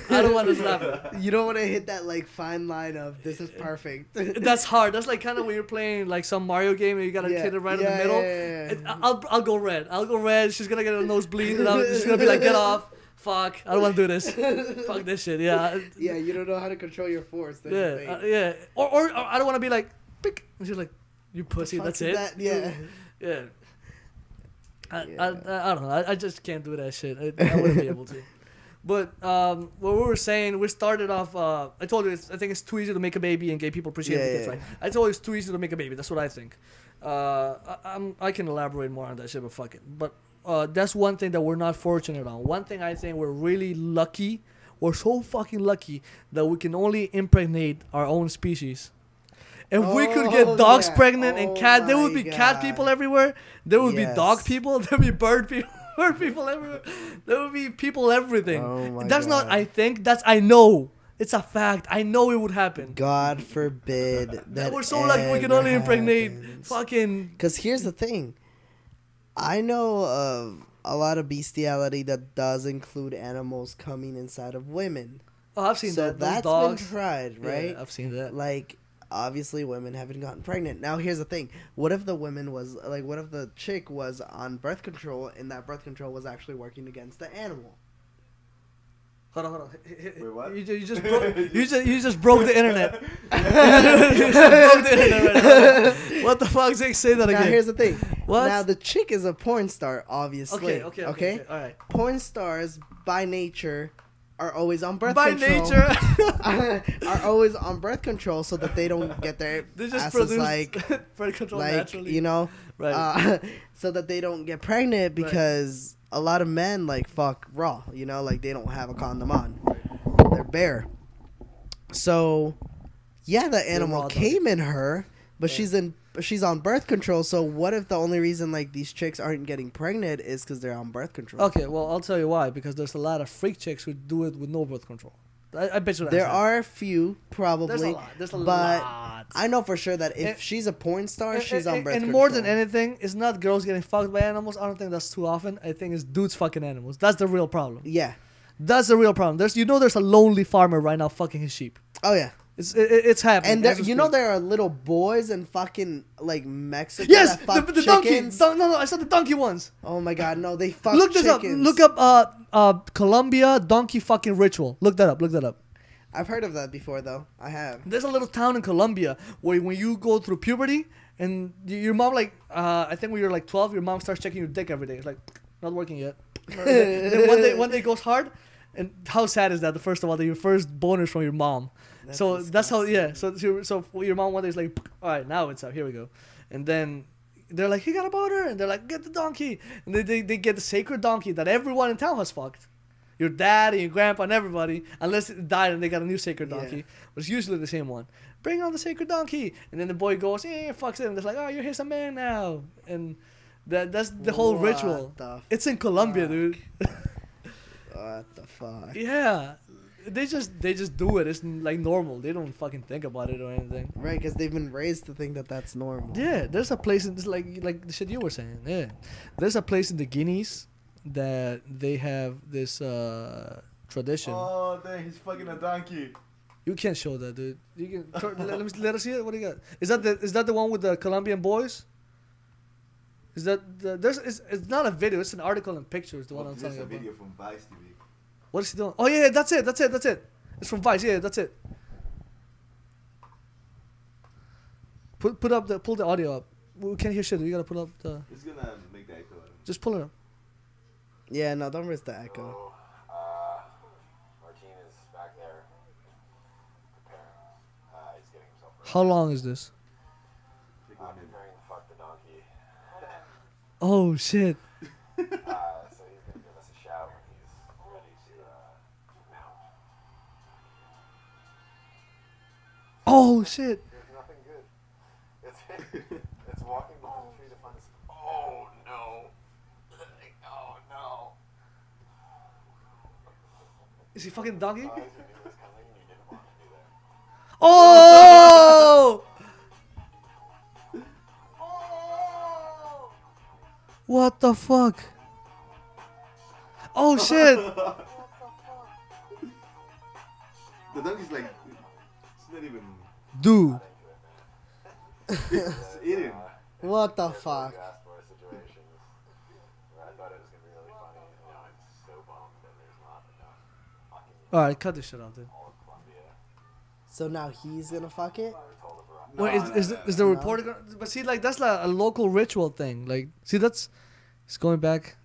I don't want to slap her. You don't want to hit that like fine line of this is perfect. That's hard. That's like kind of when you're playing like some Mario game and you got a kid right in the middle. Yeah. I'll go red. I'll go red. She's gonna get a nosebleed, and I'm just gonna be like, get off. Fuck. I don't want to do this. Fuck this shit. Yeah. Yeah, you don't know how to control your force. That's Yeah. the thing. Yeah. Or I don't want to be like, pick. And she's like, you pussy. Fuck That's is it. that? Yeah. Yeah. I don't know. I just can't do that shit. I wouldn't be able to. But what we were saying, we started off. I told you, I think it's too easy to make a baby, and gay people appreciate it. That's right. I told you it's too easy to make a baby. That's what I think. I can elaborate more on that shit, but fuck it. But that's one thing that we're not fortunate on. One thing I think we're really lucky. We're so fucking lucky that we can only impregnate our own species. If we could get dogs pregnant and cat, there would be cat people everywhere. There would be dog people. There would be bird people. Bird people everywhere. There would be people everything. That's not I think. That's I know. It's a fact. I know it would happen. God forbid that. We're so lucky we can only impregnate fucking. Because here's the thing. I know of a lot of bestiality that does include animals coming inside of women. Oh, I've seen that. So that's dogs. been tried, right? Yeah, I've seen that. Like, obviously women haven't gotten pregnant. Now here's the thing. What if the woman was like, what if the chick was on birth control and that birth control was actually working against the animal? Hold on. Wait, what? You just broke the internet. You just broke the internet right now. What the fuck? Say that again. Now here's the thing. What? Now the chick is a porn star, obviously. Okay. All right. Porn stars by nature are always on birth By control. nature. Are always on birth control so that they don't get their They just asses produce like birth control like naturally. you know, Right. so that they don't get pregnant because a lot of men like fuck raw, you know, like they don't have a condom on, they're bare. So, yeah, the animal came in her, but she's on birth control. So what if the only reason like these chicks aren't getting pregnant is because they're on birth control? Okay, well I'll tell you why. Because there's a lot of freak chicks who do it with no birth control. I bet you there are a few, probably. There's a but lot. I know for sure that if she's a porn star, she's on birth control. And more than anything, it's not girls getting fucked by animals. I don't think that's too often. I think it's dudes fucking animals. That's the real problem. Yeah. That's the real problem. There's a lonely farmer right now fucking his sheep. Oh yeah. It's happening. And there are little boys in fucking like Mexico. Yes, that fuck the donkey. chickens. I saw the donkey ones. Oh my god, no, they fuck Look this up. chickens. Look up Colombia donkey fucking ritual. Look that up. I've heard of that before though. I have. There's a little town in Colombia where when you go through puberty and your mom I think when you're like 12, your mom starts checking your dick every day. It's like not working yet. And then one day it goes hard. And how sad is that? First of all, that your first boner's from your mom. That's how. Yeah. So your mom one day is like, all right, now it's up. Here we go. And then they're like, he got a boner, and they're like, get the donkey, and they get the sacred donkey that everyone in town has fucked. Your dad and your grandpa and everybody, unless it died and they got a new sacred donkey, but it's usually the same one. Bring on the sacred donkey, and then the boy goes, fucks it, and they're like, oh, you're a man now, and that's the whole ritual. It's in Colombia, dude. What the fuck? Yeah. They just do it. It's like normal. They don't fucking think about it or anything. Right, because they've been raised to think that that's normal. Yeah, there's a place in this like the shit you were saying. Yeah, there's a place in the Guineas that they have this tradition. Oh, dang, he's fucking a donkey. You can't show that, dude. You can let us see it. What do you got? Is that the one with the Colombian boys? Is that it's not a video. It's an article and pictures. The one I'm talking about. It's a video from Vice TV. What is he doing? Oh yeah, that's it. It's from Vice. Yeah, that's it. Pull the audio up. We can't hear shit. We gotta pull up the. It's gonna make the echo. Just pull it up. Yeah, no, don't risk the echo. Martin is back there preparing. He's getting himself ready. How long is this? Preparing to fuck the donkey. Oh shit. So he's gonna give us a shout when he's ready to mount. Oh shit. There's nothing good. It's walking behind the tree to find us. Oh no! Oh no! Is he fucking donkey? You knew this coming and you didn't want to do that. Oh! What the fuck? Oh shit! The donkey's like, it's not even. Dude. It's eating. What the There's fuck? those asked for situations where I thought it was gonna be really funny. You know, I'm so bummed that there's not enough fucking Alright, cut this shit out then. all of Columbia. So now he's gonna fuck it? We're told of around. Wait, is the reporter gonna, but see, like, that's like a local ritual thing. Like, see, that's, it's going back,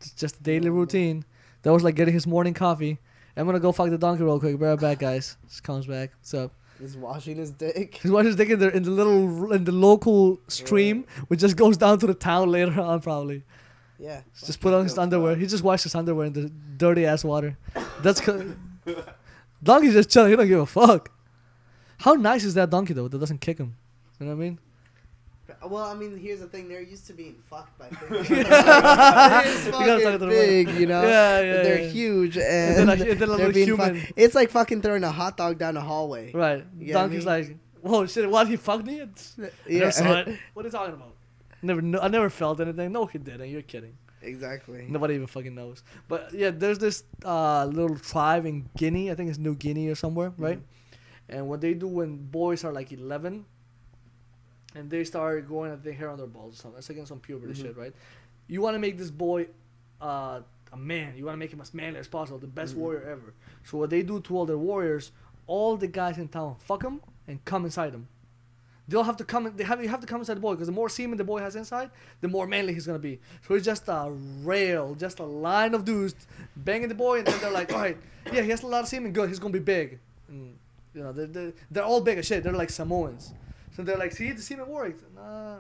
it's just a daily routine. That was like getting his morning coffee. I'm gonna go fuck the donkey real quick. Be right back, guys. Just comes back. What's up? He's washing his dick. He's watching his dick in the local stream, which just goes down to the town later on, probably. Yeah. Just put on his underwear. He just washed his underwear in the dirty ass water. That's donkey's just chilling. He don't give a fuck. How nice is that donkey though? That doesn't kick him. You know what I mean? Well, I mean, here's the thing. They're used to being fucked by things. You They're gotta talk to fucking the big, right. you know? Yeah, yeah, They're yeah. huge, And and, then a they're little being human. It's like fucking throwing a hot dog down a hallway. Right. You get Donkey's me? like, whoa, shit, what? He fucked me? I never saw it. What are you talking about? I never felt anything. No, he didn't. You're kidding. Exactly. Nobody even fucking knows. But yeah, there's this little tribe in Guinea. I think it's New Guinea or somewhere, right? And what they do when boys are like 11 and they start going at their hair on their balls or something. That's against some puberty shit, right? You want to make this boy a man. You want to make him as manly as possible, the best warrior ever. So what they do to all their warriors, all the guys in town fuck him and come inside him. They'll have to come. You have to come inside the boy because the more semen the boy has inside, the more manly he's gonna be. So it's just a rail, just a line of dudes banging the boy, and then they're like, all right, yeah, he has a lot of semen, good, he's gonna be big. And, you know, they're all big as shit. They're like Samoans. So they're like, see, the semen worked. Nah,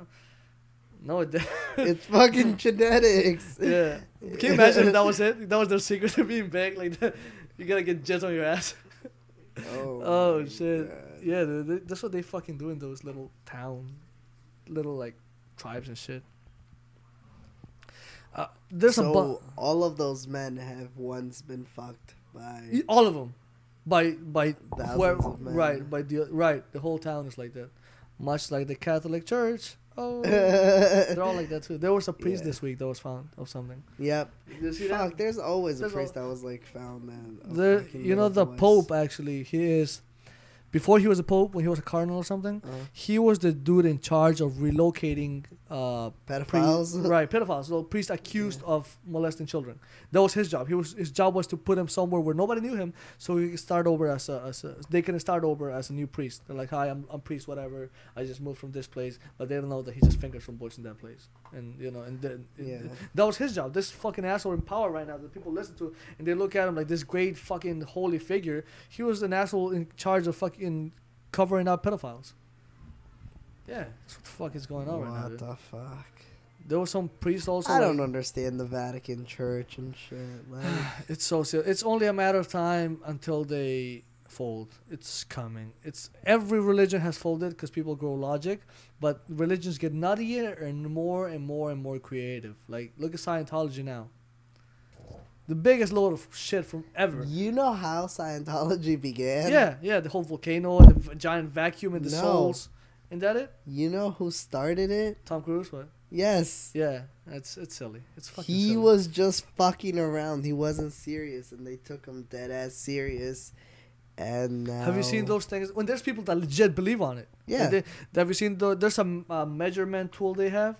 no, it didn't. It's fucking genetics. Yeah. Can you imagine if that was it? That was their secret to being big. Like, you gotta get jets on your ass. Oh my shit. God. Yeah, that's what they fucking do in those little towns, little like tribes and shit. There's So all of those men have once been fucked by. all of them, by Thousands where, of men. right the whole town is like that, much like the Catholic Church. Oh, they're all like that too. There was a priest Yeah. this week that was found of something. Yep. Did you see Fuck. that? There's always a There's priest that was like found. The the Pope actually, he is. Before he was a pope, when he was a cardinal or something, he was the dude in charge of relocating pedophiles. right, pedophiles. So priests accused of molesting children. That was his job. His job was to put him somewhere where nobody knew him, so he could start over they can start over as a new priest. They're like, hi, I'm priest, whatever. I just moved from this place, but they don't know that he just fingers from boys in that place. And you know, and then that was his job. This fucking asshole in power right now that people listen to, and they look at him like this great fucking holy figure. He was an asshole in charge of fucking covering up pedophiles. Yeah, that's what the fuck is going on right now. What Dude. the fuck? There was some priest also. I don't like, understand the Vatican Church and shit. Like, It's so silly. It's only a matter of time until they fold. It's coming. It's every religion has folded because people grow logic, but religions get nuttier and more and more and more creative. Like look at Scientology now. The biggest load of shit from ever. you know how Scientology began? Yeah, the whole volcano and the giant vacuum and the No. souls. Isn't that it? You know who started it? Tom Cruise, what? Yes. Yeah, it's silly. It's fucking He silly. was just fucking around. He wasn't serious, and they took him dead ass serious. And now, Have you seen those things? When there's people that legit believe on it. Yeah. Have you seen there's a measurement tool they have?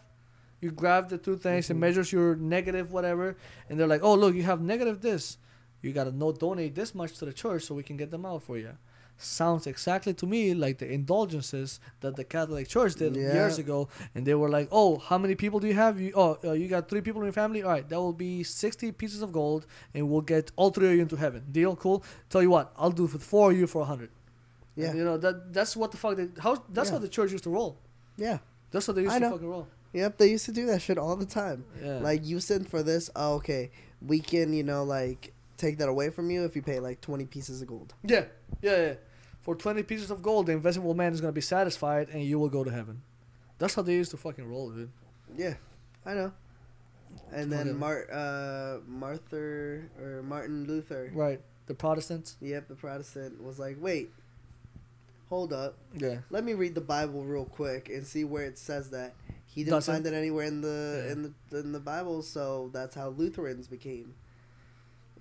You grab the two things, it measures your negative whatever, and they're like, oh, look, you have negative this. You got to donate this much to the church so we can get them out for you. Sounds exactly to me like the indulgences that the Catholic Church did years ago. And they were like, oh, how many people do you have? You got 3 people in your family? All right, that will be 60 pieces of gold, and we'll get all 3 of you into heaven. Deal? Cool? Tell you what, I'll do it for 4 of you for 100. Yeah. And, you know, that's what the fuck, that's how the church used to roll. Yeah. That's how they used I to know. fucking roll. Yep, they used to do that shit all the time. Yeah. Like, you sinned for this. Oh, okay. We can, take that away from you if you pay, 20 pieces of gold. Yeah. For 20 pieces of gold, the invisible man is gonna be satisfied, and you will go to heaven. That's how they used to fucking roll, dude. Yeah, I know. And then Whatever. Martin Luther. Right. The Protestants. Yep, the Protestant was like, wait, hold up. Yeah. Let me read the Bible real quick and see where it says that. He didn't Doesn't. find it anywhere in the Bible, so that's how Lutherans became.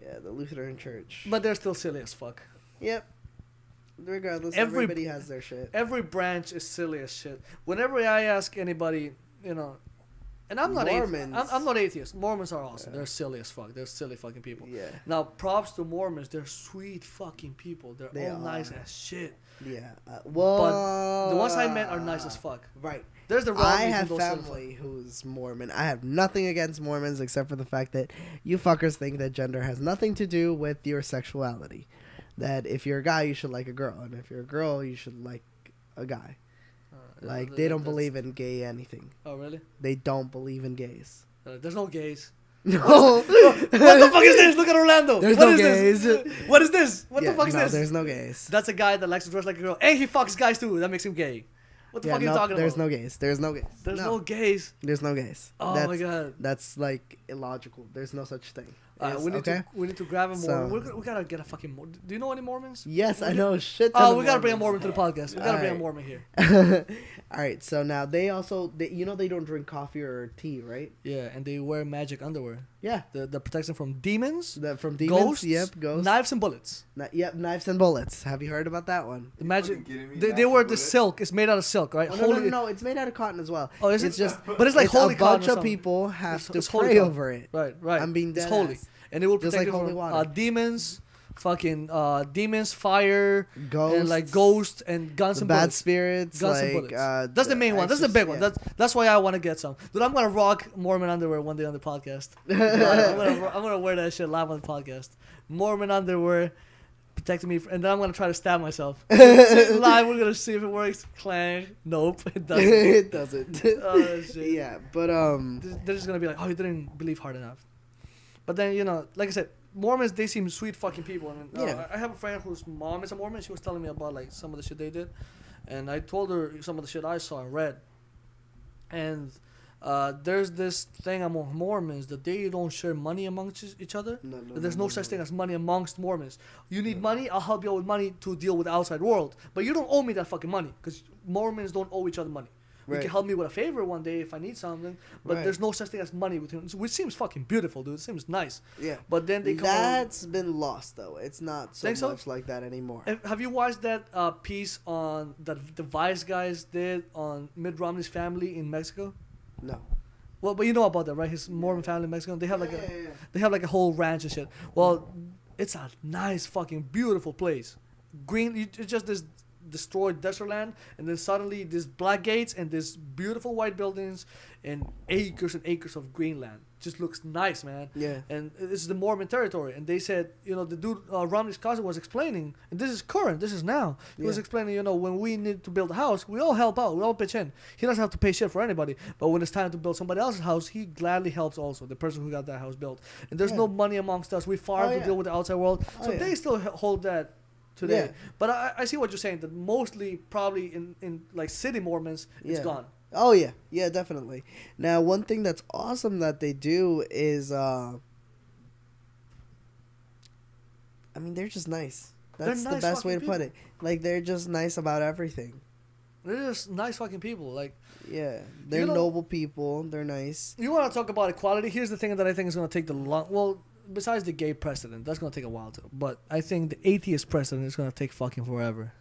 Yeah, the Lutheran Church. But they're still silly as fuck. Yep. Regardless, Every- everybody has their shit. Every branch is silly as shit. Whenever I ask anybody, and I'm not Mormons. I'm not atheist. Mormons are awesome. Yeah. They're silly as fuck. They're silly fucking people. Yeah, Now, props to Mormons. They're sweet fucking people. They're They all nice are. as shit. yeah. But the ones I met are nice as fuck. Right. There's the I Romneys have and those silly family who's Mormon. I have nothing against Mormons except for the fact that you fuckers think that gender has nothing to do with your sexuality. That if you're a guy, you should like a girl, and if you're a girl, you should like a guy. Like, they don't believe in gay anything. Oh, really? They don't believe in gays. There's no gays. No. What the fuck is this? Look at Orlando. There's What no is gays. this? What is this? What Yeah, the fuck is no, this? There's no gays. That's a guy that likes to dress like a girl. And he fucks guys too. That makes him gay. What the fuck are you talking there's about? no gays. There's no gays. There's no gays. There's no gays. Oh that's, my god. That's like illogical. There's no such thing. We need to grab a So- Mormon. We gotta get a fucking Mormon. Do you know any Mormons? Yes, I We- know. Shit. ton Oh, of we gotta bring a Mormon Mormons. to the podcast. We gotta bring a Alright. Mormon here. All right. So now they also, they don't drink coffee or tea, right? Yeah, and they wear magic underwear. Yeah. The protection from demons, From demons. ghosts, Yep. Ghosts. knives and bullets. Yep. Knives and bullets. Have you heard about that one? The magic. fucking kidding me? They Knives wear and the bullets? silk. It's made out of silk, right? Oh, no. It's made out of cotton as well. Oh, is it? It's just, But it's like it's holy a cotton bunch or of something. people have to It's holy pray cotton. over it. Right. I'm being It's dead holy, ass. and it will Just protect like you holy from water. demons, fucking demons, fire, Ghosts. and like ghosts and guns The and bad bullets. spirits. Guns and like, bullets. That's the main one. That's the big one. yeah. That's why I want to get some. Dude, I'm gonna rock Mormon underwear one day on the podcast. I'm gonna wear that shit live on the podcast. Mormon underwear protecting me, and then I'm gonna try to stab myself. Live, we're gonna see if it works. Clang. Nope, it doesn't. It doesn't. Oh, shit. Yeah, but They're just gonna be like, oh, you didn't believe hard enough. But then, like I said, Mormons, they seem sweet fucking people. And Yeah. I have a friend whose mom is a Mormon. She was telling me about like some of the shit they did, and I told her some of the shit I saw and read. And there's this thing among Mormons that they don't share money amongst each other. no, There's no such thing as money amongst Mormons. You need money, I'll help you out with money to deal with the outside world. But you don't owe me that fucking money, because Mormons don't owe each other money. You Right. can help me with a favor one day if I need something, but Right. there's no such thing as money between, which seems fucking beautiful, dude. It seems nice. Yeah. But then they come over- That's been lost though. It's not so Think so? much like that anymore. Have you watched that piece on that the Vice guys did on Mitt Romney's family in Mexico? No. Well, but you know about that, right? His Mormon family in Mexico. They have like yeah. they have like a whole ranch and shit. Well, it's a nice fucking beautiful place. It's just this destroyed desert land, and then suddenly these black gates and this beautiful white buildings and acres of green land. Just looks nice, man. Yeah. And this is the Mormon territory. And they said, the dude, Romney's cousin was explaining, and this is current, this is now. He was Yeah. explaining, when we need to build a house, we all help out, we all pitch in. He doesn't have to pay shit for anybody. But when it's time to build somebody else's house, he gladly helps also, the person who got that house built. And there's Yeah. no money amongst us. We farm Oh, to yeah. deal with the outside world. Oh, So yeah. they still hold that today. Yeah. But I see what you're saying, that mostly probably in like city Mormons, it's Yeah. gone. Oh yeah, yeah, definitely. Now, one thing that's awesome that they do is, I mean, they're just nice. That's the nice best way to fucking put it. Like, they're just nice about everything. They're just nice fucking people. Like, Yeah, they're You know- noble people. They're nice. you want to talk about equality? Here's the thing that I think is going to take the long. Well, besides the gay precedent, that's going to take a while too. But I think the atheist precedent is going to take fucking forever.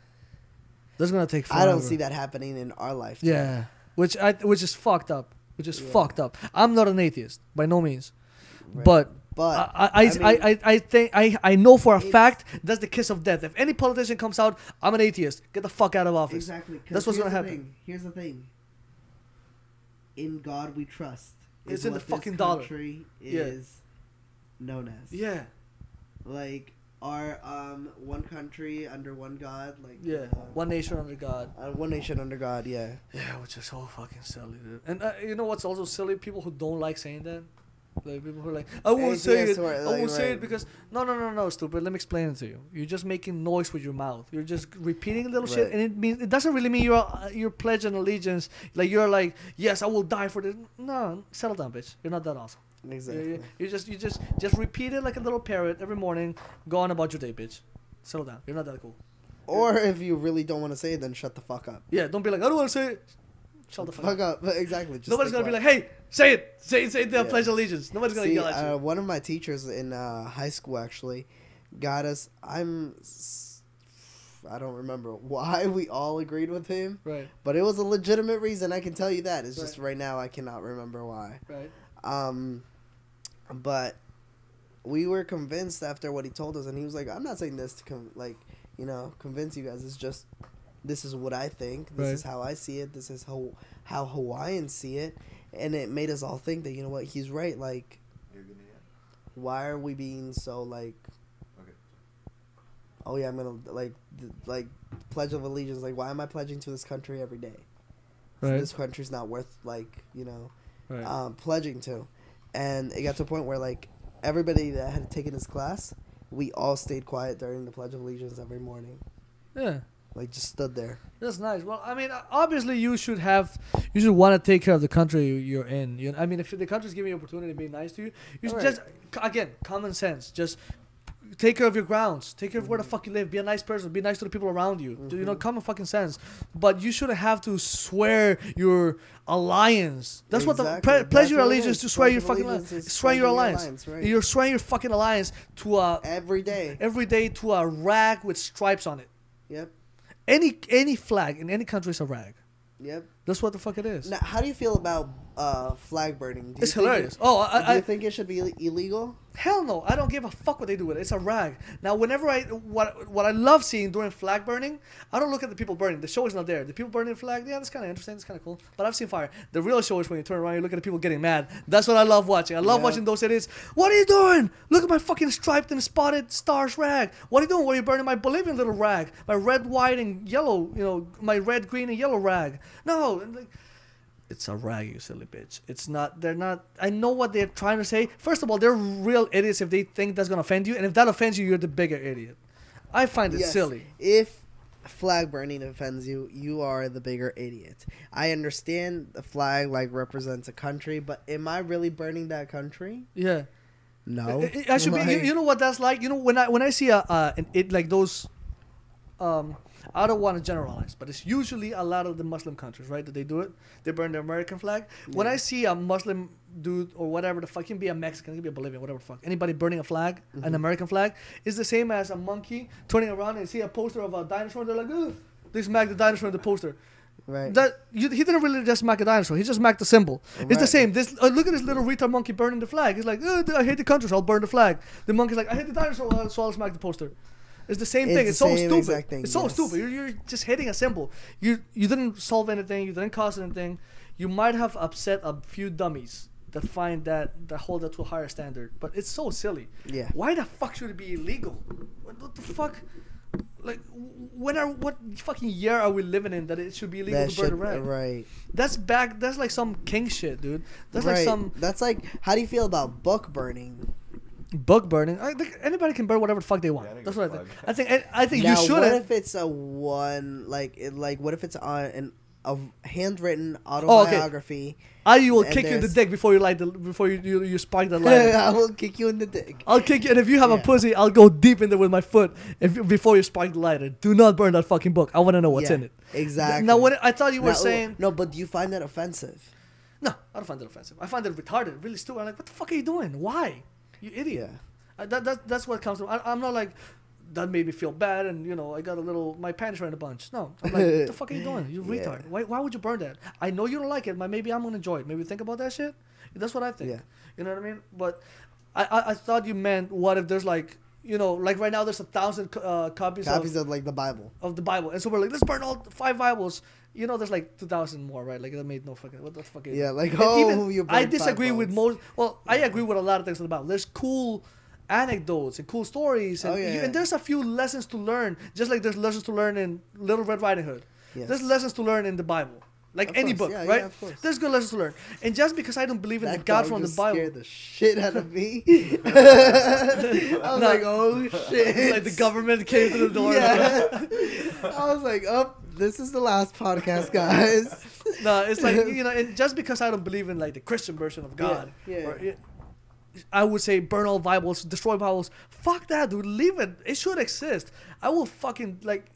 That's going to take forever. I don't see that happening in our lifetime. Yeah, which is fucked up. Which is Yeah. fucked up. I'm not an atheist by no means, Right. but But I think I know for a It's- fact that's the kiss of death. If any politician comes out, I'm an atheist. Get the fuck out of office. exactly. 'cause That's what's here's gonna the happen. thing. Here's the thing. In God we trust. It's is in the what this fucking dollar. country Yeah. is known as. Yeah. Like our one one country under one God, like Yeah, one nation under God. one nation under God. Yeah. Yeah, which is so fucking silly, dude. And you know what's also silly? People who don't like saying that. Like people who are like, I won't say it. I won't say it because no, stupid. Let me explain it to you. You're just making noise with your mouth. You're just repeating a little shit, and it doesn't really mean you're pledging allegiance. Like you're like, yes, I will die for this. No, settle down, bitch. You're not that awesome. Exactly. You just repeat it like a little parrot every morning. Go on about your day, bitch. Settle down. You're not that cool. Or if you really don't want to say it, then shut the fuck up. Yeah, don't be like, I don't want to say it. Shut the fuck up. Exactly. Just nobody's gonna be like, hey, say it. Say the Pledge of Allegiance. Nobody's gonna yell at you. One of my teachers in high school actually got us. I don't remember why we all agreed with him. Right. But it was a legitimate reason. I can tell you that. It's just right now I cannot remember why. Right. But we were convinced after what he told us, and he was like, I'm not saying this to convince you guys. It's just, this is what I think. This is how I see it. This is how Hawaiians see it. And it made us all think that, you know what, he's right. Like, why are we being so, like, oh, yeah, I'm going to, like, Pledge of Allegiance. Like, why am I pledging to this country every day? Right. This country's not worth, like, pledging to. And it got to a point where, like, everybody that had taken his class, we all stayed quiet during the Pledge of Allegiance every morning. Yeah. Like, just stood there. That's nice. Well, I mean, obviously you should want to take care of the country you're in. I mean, if the country's giving you opportunity to be nice to you, you should just, again, common sense. Just take care of your grounds. Take care of where the fuck you live. Be a nice person. Be nice to the people around you. You know, common fucking sense. But you shouldn't have to swear your alliance. That's what the pledge your allegiance to swear your fucking alliance. Swear your alliance. Right. You're swearing your fucking alliance to every day to a rag with stripes on it. Yep. Any flag in any country is a rag. Yep. That's what the fuck it is. Now, how do you feel about flag burning? It's hilarious. Do you think it should be illegal? Hell no. I don't give a fuck what they do with it. It's a rag. Now, whenever what I love seeing during flag burning, I don't look at the people burning. The show is not there. The people burning the flag, yeah, that's kind of interesting. It's kind of cool. But I've seen fire. The real show is when you turn around and you look at the people getting mad. That's what I love watching. I love watching those idiots. What are you doing? Look at my fucking striped and spotted stars rag. What are you doing? What are you burning my Bolivian little rag? My red, white, and yellow, my red, green, and yellow rag. No. It's a rag, you silly bitch. It's not. They're not. I know what they're trying to say. First of all, they're real idiots if they think that's gonna offend you, and if that offends you, you're the bigger idiot. I find it silly. If flag burning offends you, you are the bigger idiot. I understand the flag represents a country, but am I really burning that country? Yeah. No. I should be. You know what that's like. When I see like those. I don't want to generalize, but it's usually a lot of the Muslim countries, right, that they do it. They burn the American flag. Yeah. When I see a Muslim dude or whatever the fuck, it can be a Mexican, it can be a Bolivian, whatever the fuck, anybody burning a flag, an American flag, is the same as a monkey turning around and see a poster of a dinosaur. They're like, ugh, they smack the dinosaur in the poster. Right. He didn't really just smack a dinosaur. He just smacked the symbol. It's the same. Look at this little retard monkey burning the flag. He's like, I hate the country, so I'll burn the flag. The monkey's like, I hate the dinosaur, so I'll smack the poster. It's the same thing. It's so stupid. It's so stupid. You're just hitting a symbol. You didn't solve anything. You didn't cause anything. You might have upset a few dummies that find that hold that to a higher standard. But it's so silly. Yeah. Why the fuck should it be illegal? What the fuck? Like, what fucking year are we living in that it should be illegal to burn a rag? Right. That's like some king shit, dude. That's like some. That's like, how do you feel about book burning? Book burning. I think anybody can burn whatever the fuck they want. That's what I think. I think now, you shouldn't. What if it's what if it's on a handwritten autobiography? I will kick you in the dick before you spark the lighter. I will kick you in the dick. I'll kick you, and if you have a pussy, I'll go deep in there with my foot before you spark the lighter. Do not burn that fucking book. I want to know what's in it. Exactly. Now, I thought you were saying no, but do you find that offensive? No, I don't find that offensive. I find it retarded, really stupid. I'm like, what the fuck are you doing? Why? You idiot. That's what comes from. I'm not like, that made me feel bad and, I got my pants are in a bunch. No. I'm like, what the fuck are you doing? You retard. Why would you burn that? I know you don't like it, but maybe I'm going to enjoy it. Maybe think about that shit. That's what I think. Yeah. You know what I mean? But I thought you meant, what if there's like right now there's 1,000 copies of the Bible. Of the Bible. And so we're like, let's burn all 5 Bibles. There's like 2,000 more, right? Like that made no fucking. What the fuck is? Yeah, like you. I disagree with most. Well, I agree with a lot of things in the Bible. There's cool anecdotes and cool stories, and, and there's a few lessons to learn, just like there's lessons to learn in Little Red Riding Hood. Yes. There's lessons to learn in the Bible, like Of any course, book, yeah, right? yeah, of course. There's good lessons to learn, and just because I don't believe in That the God dog from the just Bible, scared the shit out of me. I was No. like, oh shit! like the government came to the door. Yeah. I was like, oh, this is the last podcast, guys. No, it's like, you know, and just because I don't believe in like the Christian version of God, Yeah. or I would say burn all Bibles, destroy Bibles. Fuck that, dude. Leave it. It should exist. I will fucking like.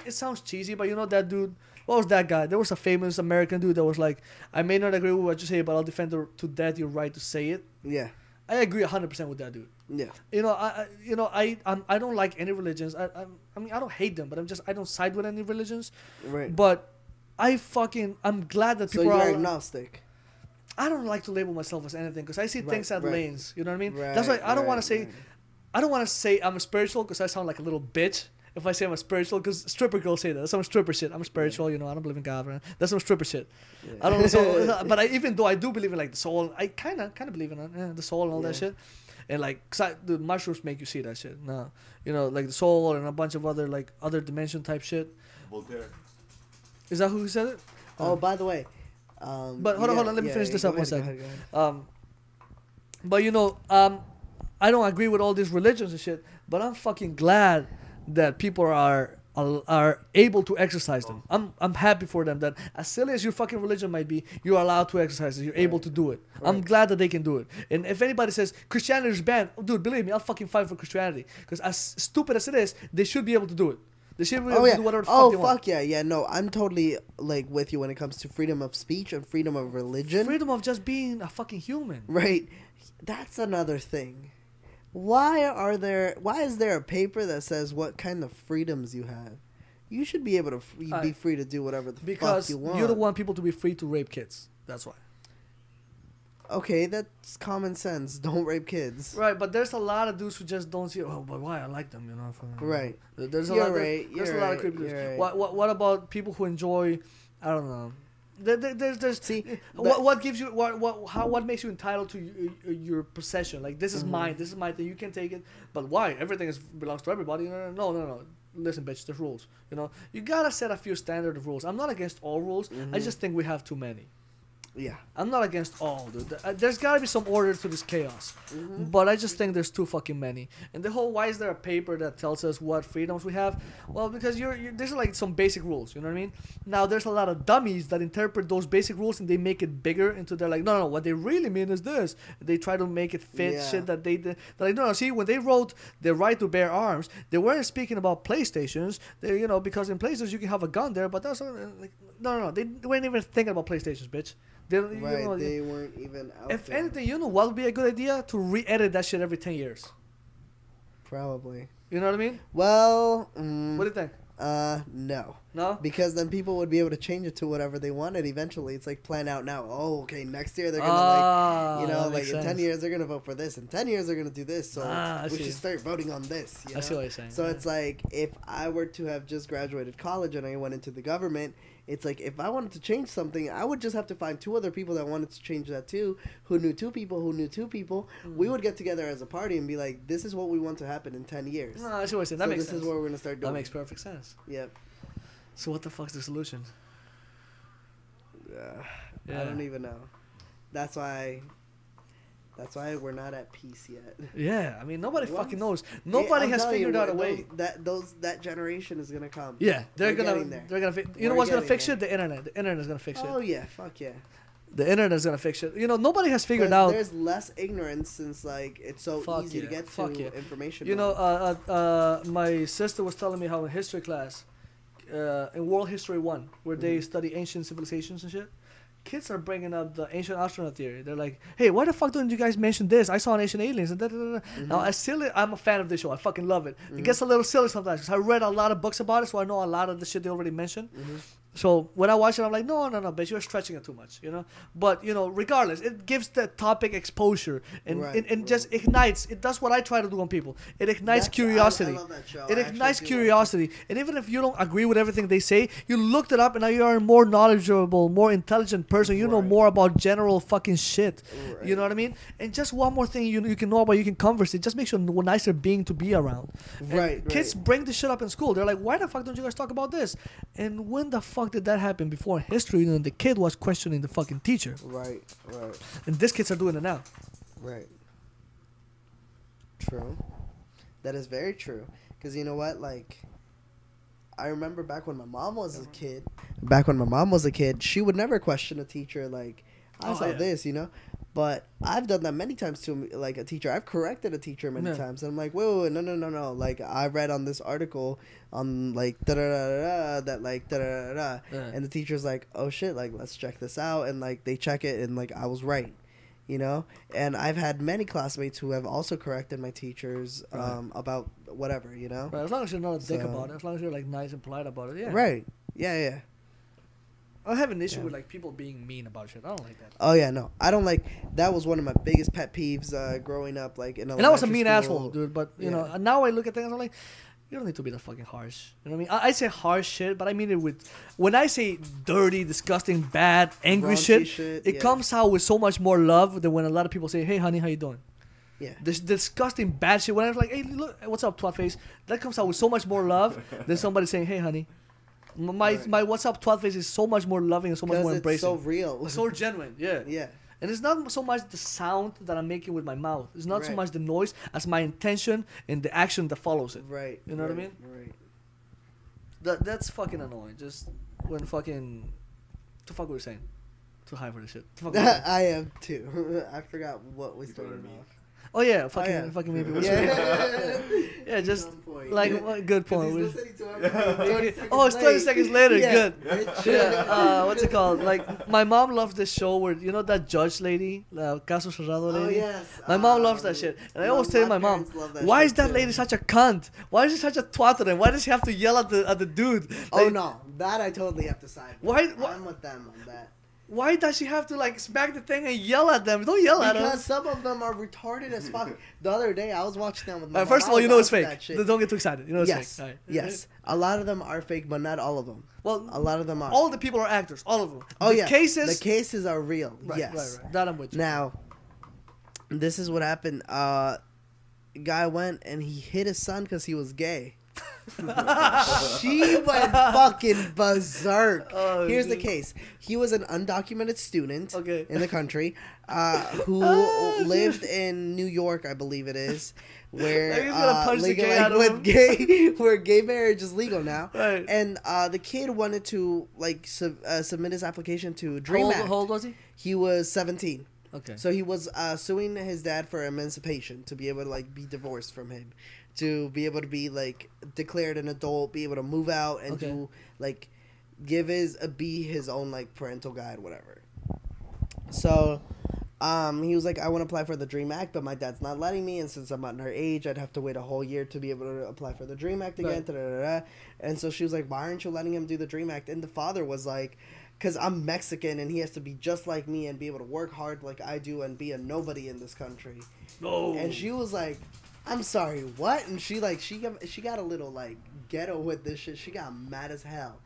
It sounds cheesy, but you know that dude. What was that guy? There was a famous American dude that was like, I may not agree with what you say, but I'll defend to death your right to say it. Yeah. I agree 100% with that dude. Yeah. You know, I don't like any religions. I mean, I don't hate them, but I don't side with any religions. Right. But I'm glad that So people you're are agnostic. I don't like to label myself as anything because I see things as right. lanes. You know what I mean? Right, That's why I don't want to right, say, right. I don't want to say I'm a spiritual because I sound like a little bitch if I say I'm a spiritual, because stripper girls say that. That's some stripper shit. I'm spiritual, you know. I don't believe in God. Right? That's some stripper shit. Yeah. I don't. So, but even though I do believe in like the soul, I kind of believe in it, the soul and all that shit. And like, the mushrooms make you see that shit. No, you know, like the soul and a bunch of other like other dimension type shit. Voltaire. Is that who said it? Oh, by the way. But hold on. Let me finish this up one second. Go ahead. But you know, I don't agree with all these religions and shit. But I'm fucking glad that people are able to exercise them. I'm happy for them that as silly as your fucking religion might be, you're allowed to exercise it. You're able to do it. I'm Right. glad that they can do it. And if anybody says Christianity is banned, dude, believe me, I'll fucking fight for Christianity. Because as stupid as it is, they should be able to do it. They should be able to do whatever the fuck they want. Yeah. No, I'm totally like with you when it comes to freedom of speech and freedom of religion. Freedom of just being a fucking human. Right. That's another thing. Why is there a paper that says what kind of freedoms you have? You should be able to be free to do whatever the Because fuck you want. you don't want people to be free to rape kids. That's why. Okay, that's common sense. Don't rape kids. Right, but there's a lot of dudes who just don't see. Oh, but why I like them, you know? Right. There's a You're lot. right, There's you're a lot of right, creepy dudes. you're right. What about people who enjoy? I don't know. There's See, what gives you what makes you entitled to your possession? Like this is mine. This is my thing. You can take it. But why? Everything belongs to everybody. No. Listen, bitch. There's rules. You know, you gotta set a few standard of rules. I'm not against all rules. I just think we have too many. Yeah. I'm not against all, dude. There's gotta be some order to this chaos. But I just think there's too fucking many. And the whole, why is there a paper that tells us what freedoms we have? Well, because there's like some basic rules, you know what I mean? Now, there's a lot of dummies that interpret those basic rules and they make it bigger into their like, no, what they really mean is this. They try to make it fit shit that they did. They're like, no, see, when they wrote the right to bear arms, they weren't speaking about PlayStations. They, because in PlayStations you can have a gun there, but that's like, no, they weren't even thinking about PlayStations, bitch. They weren't even out If there. anything, you know what would be a good idea? To re-edit that shit every 10 years. Probably. You know what I mean? Well, What do you think? no. No? Because then people would be able to change it to whatever they wanted eventually. It's like plan out now. Oh, okay, next year they're going to that like makes in 10 sense. years they're going to vote for this. In 10 years they're going to do this. So I we see. should start voting on this. You know? I see what you're saying. So yeah. it's like if I were to have just graduated college and I went into the government, it's like if I wanted to change something, I would just have to find two other people that wanted to change that too, who knew two people who knew two people. We would get together as a party and be like, this is what we want to happen in 10 years. No, I see what you're saying. That So makes this sense. is what we're going to start doing. That makes perfect sense. Yep. So what the fuck's the solution? I don't even know. That's why we're not at peace yet. Yeah, I mean, nobody Once- fucking knows. Nobody I'm has telling figured you, out a way. That generation is gonna come. Yeah, they're We're gonna getting there. You know We're what's gonna getting fix there. shit? The internet. The internet is gonna fix Oh shit. yeah, fuck yeah. The internet is gonna fix shit. Nobody has figured 'Cause out. there's less ignorance since like it's so Fuck easy yeah, to get fuck to yeah. information. You now. know, my sister was telling me how in history class, in World History 1, where they study ancient civilizations and shit, kids are bringing up the ancient astronaut theory. They're like, hey, why the fuck don't you guys mention this? I saw an ancient aliens. And Now, I'm a fan of this show. I fucking love it. It gets a little silly sometimes because I read a lot of books about it, so I know a lot of the shit they already mentioned. So when I watch it, I'm like, no, bitch, you're stretching it too much, you know. But regardless, it gives the topic exposure and Right, and right. just ignites. It does what I try to do on people. It ignites I curiosity. love that show. It I ignites actually do watch curiosity, and even if you don't agree with everything they say, you looked it up, and now you are a more knowledgeable, more intelligent person. You know Right. more about general fucking shit. it. You know what I mean? And just one more thing you can know about, you can converse. It just makes you a nicer being to be around. And Right, kids right. bring this shit up in school. They're like, why the fuck don't you guys talk about this? And when the fuck did that happen before in history? The kid was questioning the fucking teacher. Right, right, And these kids are doing it now. right. True. That is very true. Because you know what? Like, I remember back when my mom was a kid. Back when my mom was a kid, she would never question a teacher. Like, I Oh, saw yeah. this, you know. But I've done that many times to like a teacher. I've corrected a teacher many Yeah. times, and I'm like, wait, no. Like, I read on this article on like da da da that like da da da, Yeah. and the teacher's like, oh shit, like let's check this out, and like they check it, and like I was right, you know. And I've had many classmates who have also corrected my teachers Right. About whatever, you know. Right, as long as you're not a dick So- about it, as long as you're like nice and polite about it, yeah. Right. Yeah. I have an issue Yeah. with like people being mean about shit. I don't like that. Oh yeah, no, I don't like. That was one of my biggest pet peeves growing up. Like in And I was a elementary mean school. asshole, dude. But you know, Yeah. now I look at things, I'm like, you don't need to be that fucking harsh. You know what I mean? I say harsh shit, but I mean it with. When I say dirty, disgusting, bad, angry Raunchy shit, it yeah. comes out with so much more love than when a lot of people say, "Hey, honey, how you doing?" Yeah. This disgusting bad shit. When I was like, "Hey, look, what's up, twat face?" That comes out with so much more love than somebody saying, "Hey, honey." My Right. my what's up, twat face is so much more loving and so much more Because it's so embracing. real. It's so genuine, yeah. Yeah. And it's not so much the sound that I'm making with my mouth. It's not so Right. much the noise as my intention and the action that follows it. Right. You know what I right, mean? Right. That's fucking annoying. Just when fucking, the fuck we were saying, too high for the shit. The fuck we were saying? I am too. I forgot what we started me. off. Oh yeah, fucking, yeah. fucking maybe. What's Yeah. yeah, just Some point. like good 'Cause point. he's We're- listening to everything 20 Oh, it's 20 seconds seconds later. Yeah. Good. Bitch. Yeah, what's it called? Like my mom loves this show where that judge lady, Caso Cerrado Oh lady. yes. My mom loves that shit, and I always tell my mom, parents love that "Why shit is that too. lady such a cunt? Why is she such a twat to them? Why does she have to yell at the dude? Oh Like, no, that I totally have to side. with. Why- I'm with them on that. Why does she have to like smack the thing and yell at them? Don't yell at them. Because some of them are retarded as fuck. The other day I was watching them with my mom. First of I all, was you know it's off fake. that shit. Don't get too excited. You know it's Yes. fake. All right. Yes. A lot of them are fake, but not all of them. Well, A lot of them are. all the people are actors. All of them. Oh the yeah. Cases. The cases are real. Right, Yes. right. That I'm with you. Now, this is what happened. Guy went and he hit his son because he was gay. She went fucking berserk. Oh, Here's the dude. case. He was an undocumented student Okay. in the country who Oh, lived in New York, I believe it is, where Like, he's gonna punch the gay out of him. where gay marriage is legal now. Right. And the kid wanted to like submit his application to How Dream old, Act. how old was he? He was 17. Okay. So he was suing his dad for emancipation to be able to like be divorced from him, to be able to be like declared an adult, be able to move out and Okay. to like give be his own like parental guide, whatever. So he was like, I want to apply for the Dream Act, but my dad's not letting me, and since I'm underage, I'd have to wait a whole year to be able to apply for the Dream Act again. Right. Da-da-da-da. And so she was like, why aren't you letting him do the Dream Act? And the father was like, because I'm Mexican and he has to be just like me and be able to work hard like I do and be a nobody in this country. No. And she was like, I'm sorry, what? And she got a little like ghetto with this shit. She got mad as hell.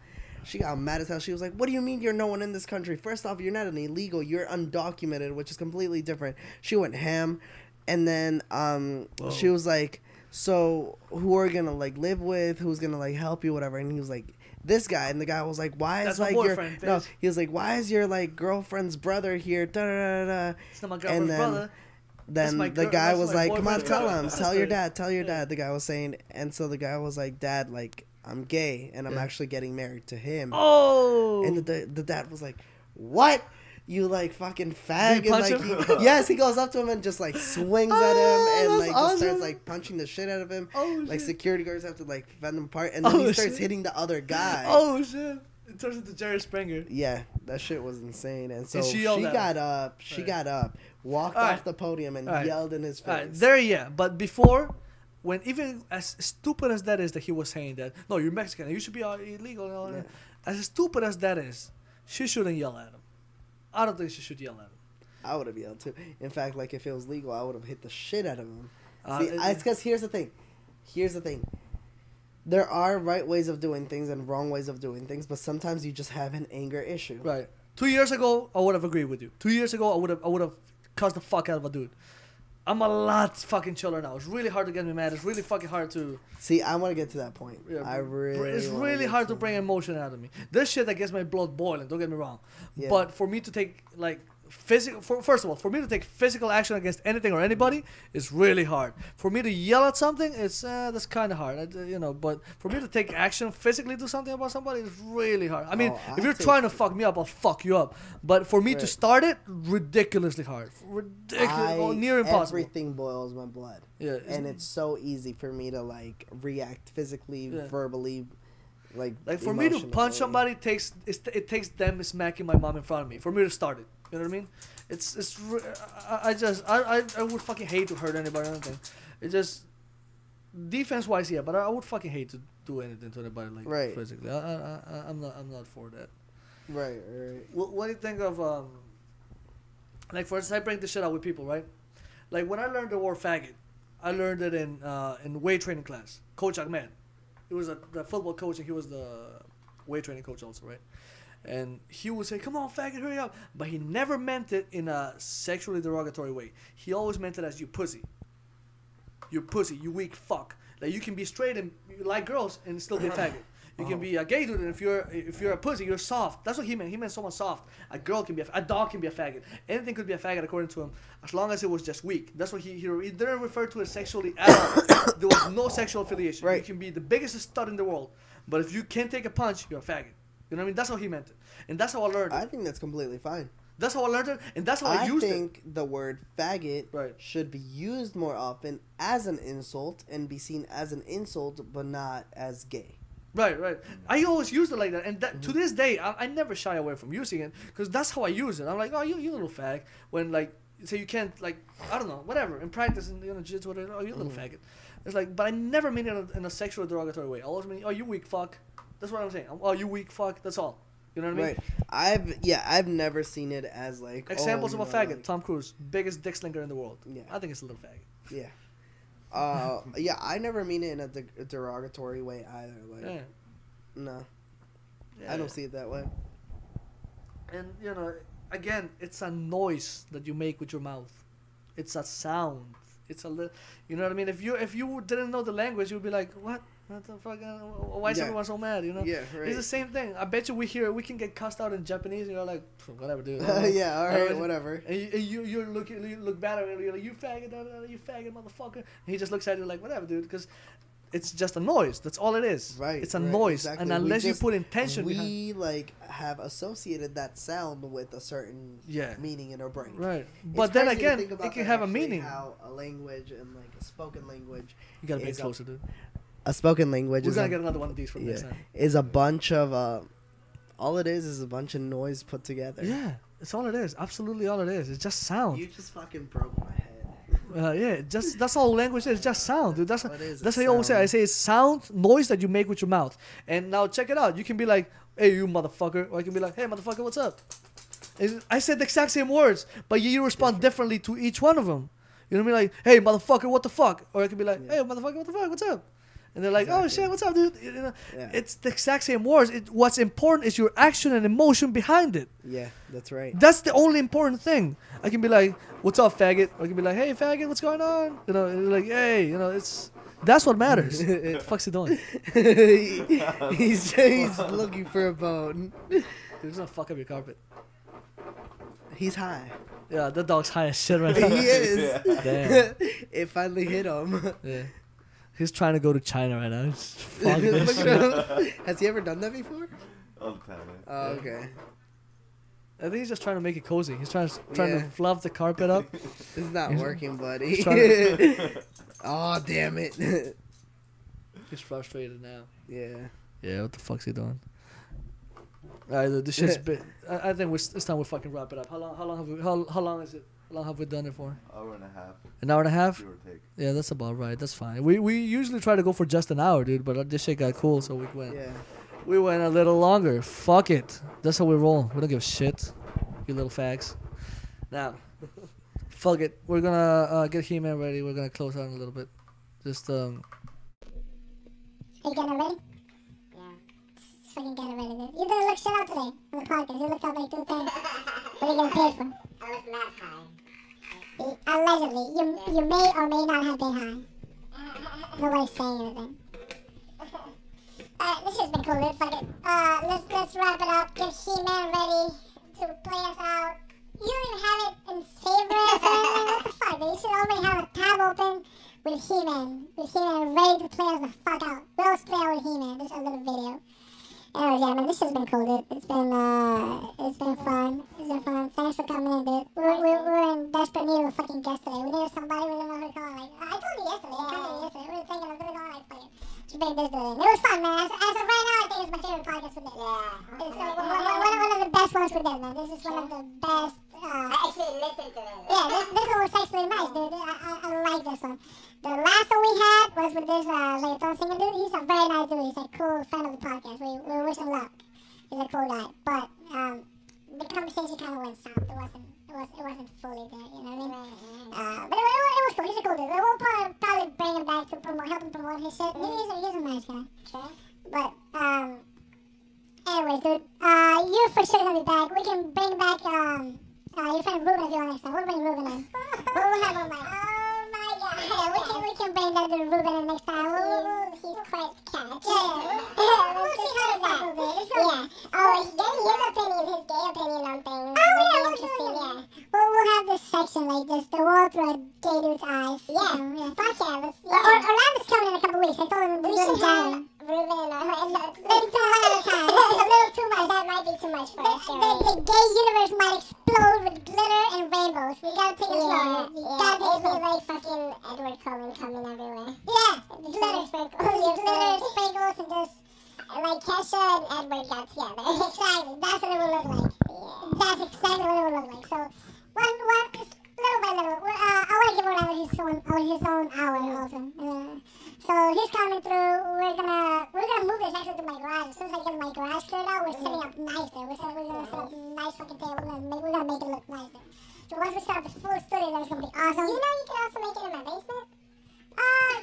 She was like, what do you mean you're no one in this country? First off, you're not an illegal. You're undocumented, which is completely different. She went ham. And then she was like, so who are you going to like live with? Who's going to like help you, whatever? And he was like, this guy. And the guy was like, why That's is my like your boyfriend, no? bitch. He was like, why is your like girlfriend's brother here? Da da da da. It's not my And girlfriend's then brother. That's then my the girl- guy that's was my like, come on, boyfriend's tell brother. him, That's tell your the- dad, tell your yeah. dad. The guy was saying, and so the guy was like, Dad, like I'm gay and I'm Yeah. actually getting married to him. Oh. And the dad was like, what? You like fucking fag? Did he punch and like him? yes, he goes up to him and just like swings at him Oh, and that's like just starts awesome. like punching the shit out of him. Oh, Like shit. security guards have to like fend him apart, and then Oh, he starts shit. hitting the other guy. Oh shit! It turns into Jerry Springer. Yeah, that shit was insane. And so And she she yelled at got him. up. She Right. walked All right. off the podium and All right. yelled in his face. All right, there, yeah. But before, when even as stupid as that is that he was saying that, no, you're Mexican, you should be illegal and all that. As stupid as that is, she shouldn't yell at him. I don't think she should yell at him. I would have yelled too. In fact, like if it was legal, I would have hit the shit out of him. Uh, It's because here's the thing. There are right ways of doing things and wrong ways of doing things, but sometimes you just have an anger issue. Right. 2 years ago, I would have agreed with you. 2 years ago, I would have cussed the fuck out of a dude. I'm a lot fucking chiller now. It's really hard to get me mad. It's really fucking hard to. See, I want to get to that point. Yeah, I really. It's wanna really get hard to that. bring emotion out of me. There's shit that gets my blood boiling. Don't get me wrong. Yeah. But for me to take like physical, first of all, for me to take physical action against anything or anybody is really hard. For me to yell at something, it's that's kind of hard. But for me to take action, physically do something about somebody is really hard. I mean, if you're trying to fuck me up, I'll fuck you up. But for me to start it, ridiculously hard, near impossible. Everything boils my blood. Yeah, And it's so easy for me to like react physically, verbally, like for me to punch emotionally. somebody it takes them smacking my mom in front of me for me to start it. You know what I mean? I would fucking hate to hurt anybody or anything. It just defense wise, yeah, but I would fucking hate to do anything to anybody like physically. I'm not for that. Right. What do you think of like for instance, I bring this shit out with people, right? Like when I learned the word faggot, I learned it in weight training class. Coach Ahmed, he was the football coach and he was the weight training coach also, right? And he would say, "Come on, faggot, hurry up!" But he never meant it in a sexually derogatory way. He always meant it as "you pussy." You pussy, you weak fuck. Like you can be straight and you like girls and still be a faggot. You can be a gay dude, and if you're a pussy, you're soft. That's what he meant. He meant someone soft. A girl can be a dog can be a faggot. Anything could be a faggot according to him, as long as it was just weak. That's what he didn't refer to it sexually at all. There was no sexual affiliation. Right. You can be the biggest stud in the world, but if you can't take a punch, you're a faggot. You know what I mean? That's how he meant it, and that's how I learned it. I think that's completely fine. That's how I learned it, and that's how I used it. I think the word faggot should be used more often as an insult and be seen as an insult, but not as gay. Right. I always used it like that, and to this day, I never shy away from using it because that's how I use it. I'm like, "Oh, you little fag." When like, say you can't like, I don't know, whatever in practice and jiu-jitsu, whatever. "Oh, you little faggot." It's like, but I never mean it in a sexual derogatory way. I always mean, "Oh, you weak fuck." That's what I'm saying. "Oh, you weak fuck." That's all. You know what I mean? Right. I've never seen it as like examples of a faggot. Like, Tom Cruise, biggest dick slinger in the world. Yeah. I think it's a little faggot. Yeah. I never mean it in a derogatory way either. Like, no. Yeah. I don't see it that way. And again, it's a noise that you make with your mouth. It's a sound. It's a you know what I mean? If you didn't know the language, you'd be like, what? What the fuck? Why is everyone so mad? Yeah, right. It's the same thing. I bet you we can get cussed out in Japanese, and you're like, whatever, dude. Yeah, all right, whatever. And you look bad at him, and you're like, you faggot, motherfucker. And he just looks at you like, whatever, dude, because it's just a noise. That's all it is. Right. It's a noise, exactly. and unless you put intention behind. We like have associated that sound with a certain meaning in our brain. Right. But then again, it can have a meaning. How a language and like a spoken language. You gotta be closer, dude. A spoken language. We're gonna get another one of these for next time. Is a bunch of all it is a bunch of noise put together. Yeah, it's all it is. Absolutely all it is. It's just sound. You just fucking broke my head. That's all language is. Just sound, dude. That's how you always say. I say it's sound, noise that you make with your mouth. And now check it out. You can be like, "Hey, you motherfucker," or I can be like, "Hey, motherfucker, what's up?" And I said the exact same words, but you respond differently to each one of them. You know what I mean? Like, "Hey, motherfucker, what the fuck?" Or I can be like, "Hey, motherfucker, what the fuck? What's up?" And they're like, "Oh shit, what's up, dude?" It's the exact same words. What's important is your action and emotion behind it. Yeah, that's right. That's the only important thing. I can be like, "What's up, faggot?" Or I can be like, "Hey, faggot, what's going on?" And they're like, "Hey, that's what matters." What the fuck's he doing? he's looking for a bone. He's gonna fuck up your carpet. He's high. Yeah, that dog's high as shit right now. He is. Damn. It finally hit him. Yeah. He's trying to go to China right now. Fuck this Look shit. at him. Has he ever done that before? All the time, man. Oh, okay. I think he's just trying to make it cozy. He's trying to fluff the carpet up. It's not working, buddy. Oh, damn it. He's frustrated now. Yeah. Yeah, what the fuck's he doing? Alright, this shit's been. I think it's time we fucking wrap it up. How long is it? How long have we done it for? Hour and a half, An hour and a half? give or take. Yeah, that's about right. That's fine. We usually try to go for just an hour, dude, but this shit got cool, so Yeah. we went a little longer. Fuck it. That's how we roll. We don't give a shit. You little fags. Now, fuck it. We're gonna get He-Man ready. We're gonna close out in a little bit. Just Are you getting ready? Yeah. Just fucking get it ready, dude. You didn't look shit up today on the podcast. You looked up like 2 things. What are you getting paid for? I was not high. Allegedly. You may or may not have been high. Nobody's saying anything. This has been cool, dude. Fuck it. Let's wrap it up. Get He-Man ready to play us out. You don't even have it in favorites or anything. What the fuck, dude? You should already have a tab open with He-Man. With He-Man ready to play us the fuck out. We'll play out with He-Man. This is a little video. Anyways, yeah, man, this has been cool, dude. It's been fun. It's been fun. Thanks for coming in, dude. We're in desperate need of a fucking guest today. We needed somebody we didn't know who to call. Like, I told you yesterday. I told you yesterday. We were thinking of who to call. Like, fuck it. Just bring this dude in. It was fun, man. As of right now, I think it's my favorite podcast we did. Yeah. It's one of the best ones we did, man. This is one of the best. I actually listened to it. Yeah, this one was actually nice, dude. I like this one. The last one we had was with this reggaeton singer dude. He's a very nice dude. He's a cool friend of the podcast. We wish him luck. He's a cool guy. But the conversation kind of went south. It wasn't fully there. You know what I mean? But it was cool. He's a cool dude. We'll probably bring him back to help him promote his shit. He's a nice guy. Okay. But anyways, dude, you're for sure gonna be back. We can bring back your friend Ruben if you want next time. We'll bring Ruben in. We'll have him back. Yeah, we can bring that dude Ruben in next time. He's quite catch. We'll see how it goes. Yeah. Oh, getting his opinion, his gay opinion on things. Interesting, yeah. We'll have this section like this, the world through a gay dude's eyes. Yeah. Fuck yeah. Orlando's coming in a couple weeks. I told him to do it down. Ruben and Let's do one at a time. This is a little too much. That might be too much for us. The gay universe might explode with glitter and rainbows. We gotta take it slow. You gotta take it It'd be slow. like fucking Edward Cullen coming everywhere. Yeah. Glitter sprinkles. Glitter, sprinkles, and just... Like Kesha and Edward got together. Exactly. That's what it would look like. That's exactly what it would look like. So, one, little by little. I want to give Orlando his own hour also. So he's coming through. We're gonna move this actually to my garage. As soon as I get my garage cleared out, we're setting up nice there. We're gonna set up a nice fucking table. We're gonna make it look nice there. So once we set up the full studio, then it's gonna be awesome. You know you can also make it in my basement?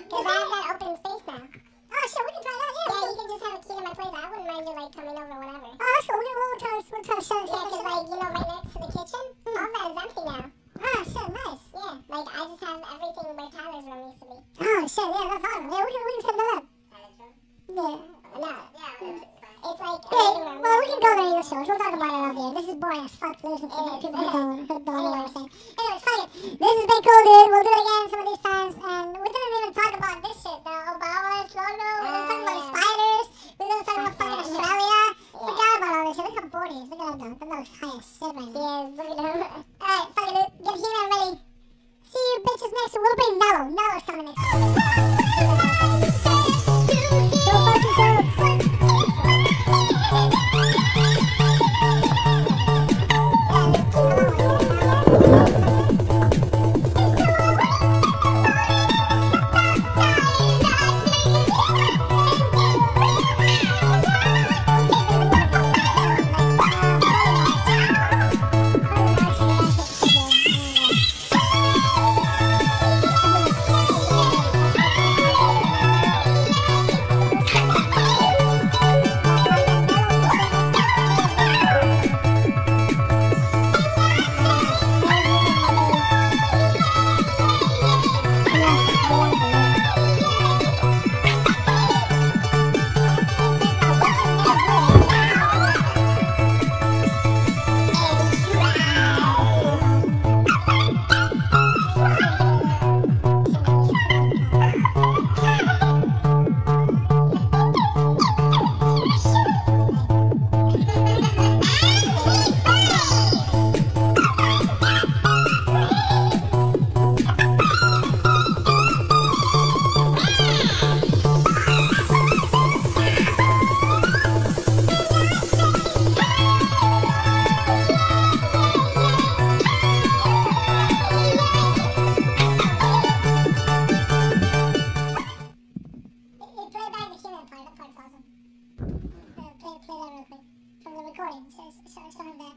Because I have that open space now. Oh shit, we can try that. Yeah, you can just have a key to my place. I wouldn't mind you like coming over whenever. Oh, that's cool. We'll try to shut it Yeah, because like, you know, right next to the kitchen, all that is empty now. Oh shit, nice. Yeah, like I just have everything where Tyler's room used to be. Oh shit, yeah, that's awesome. Yeah, we can set that up. Yeah. No. It's like Hey, well, we can go there and do shows. We'll talk about it out there. This is boring as fuck to listen to people who don't know what I'm saying. Anyways, fuck it. This has been cool, dude. We'll do it again some of these times. And we didn't even talk about this shit. The Obama's logo. We didn't talk about the spiders. We didn't talk about fucking Australia. Forgot about all this shit. Look how bored he is. Look at that dog. That dog's high as shit right now. Yeah, look at him. Alright, fuck it, dude. Get He-Man ready. See you bitches next week. We'll bring Nello. Nello's coming next week. Go fucking go. still have that.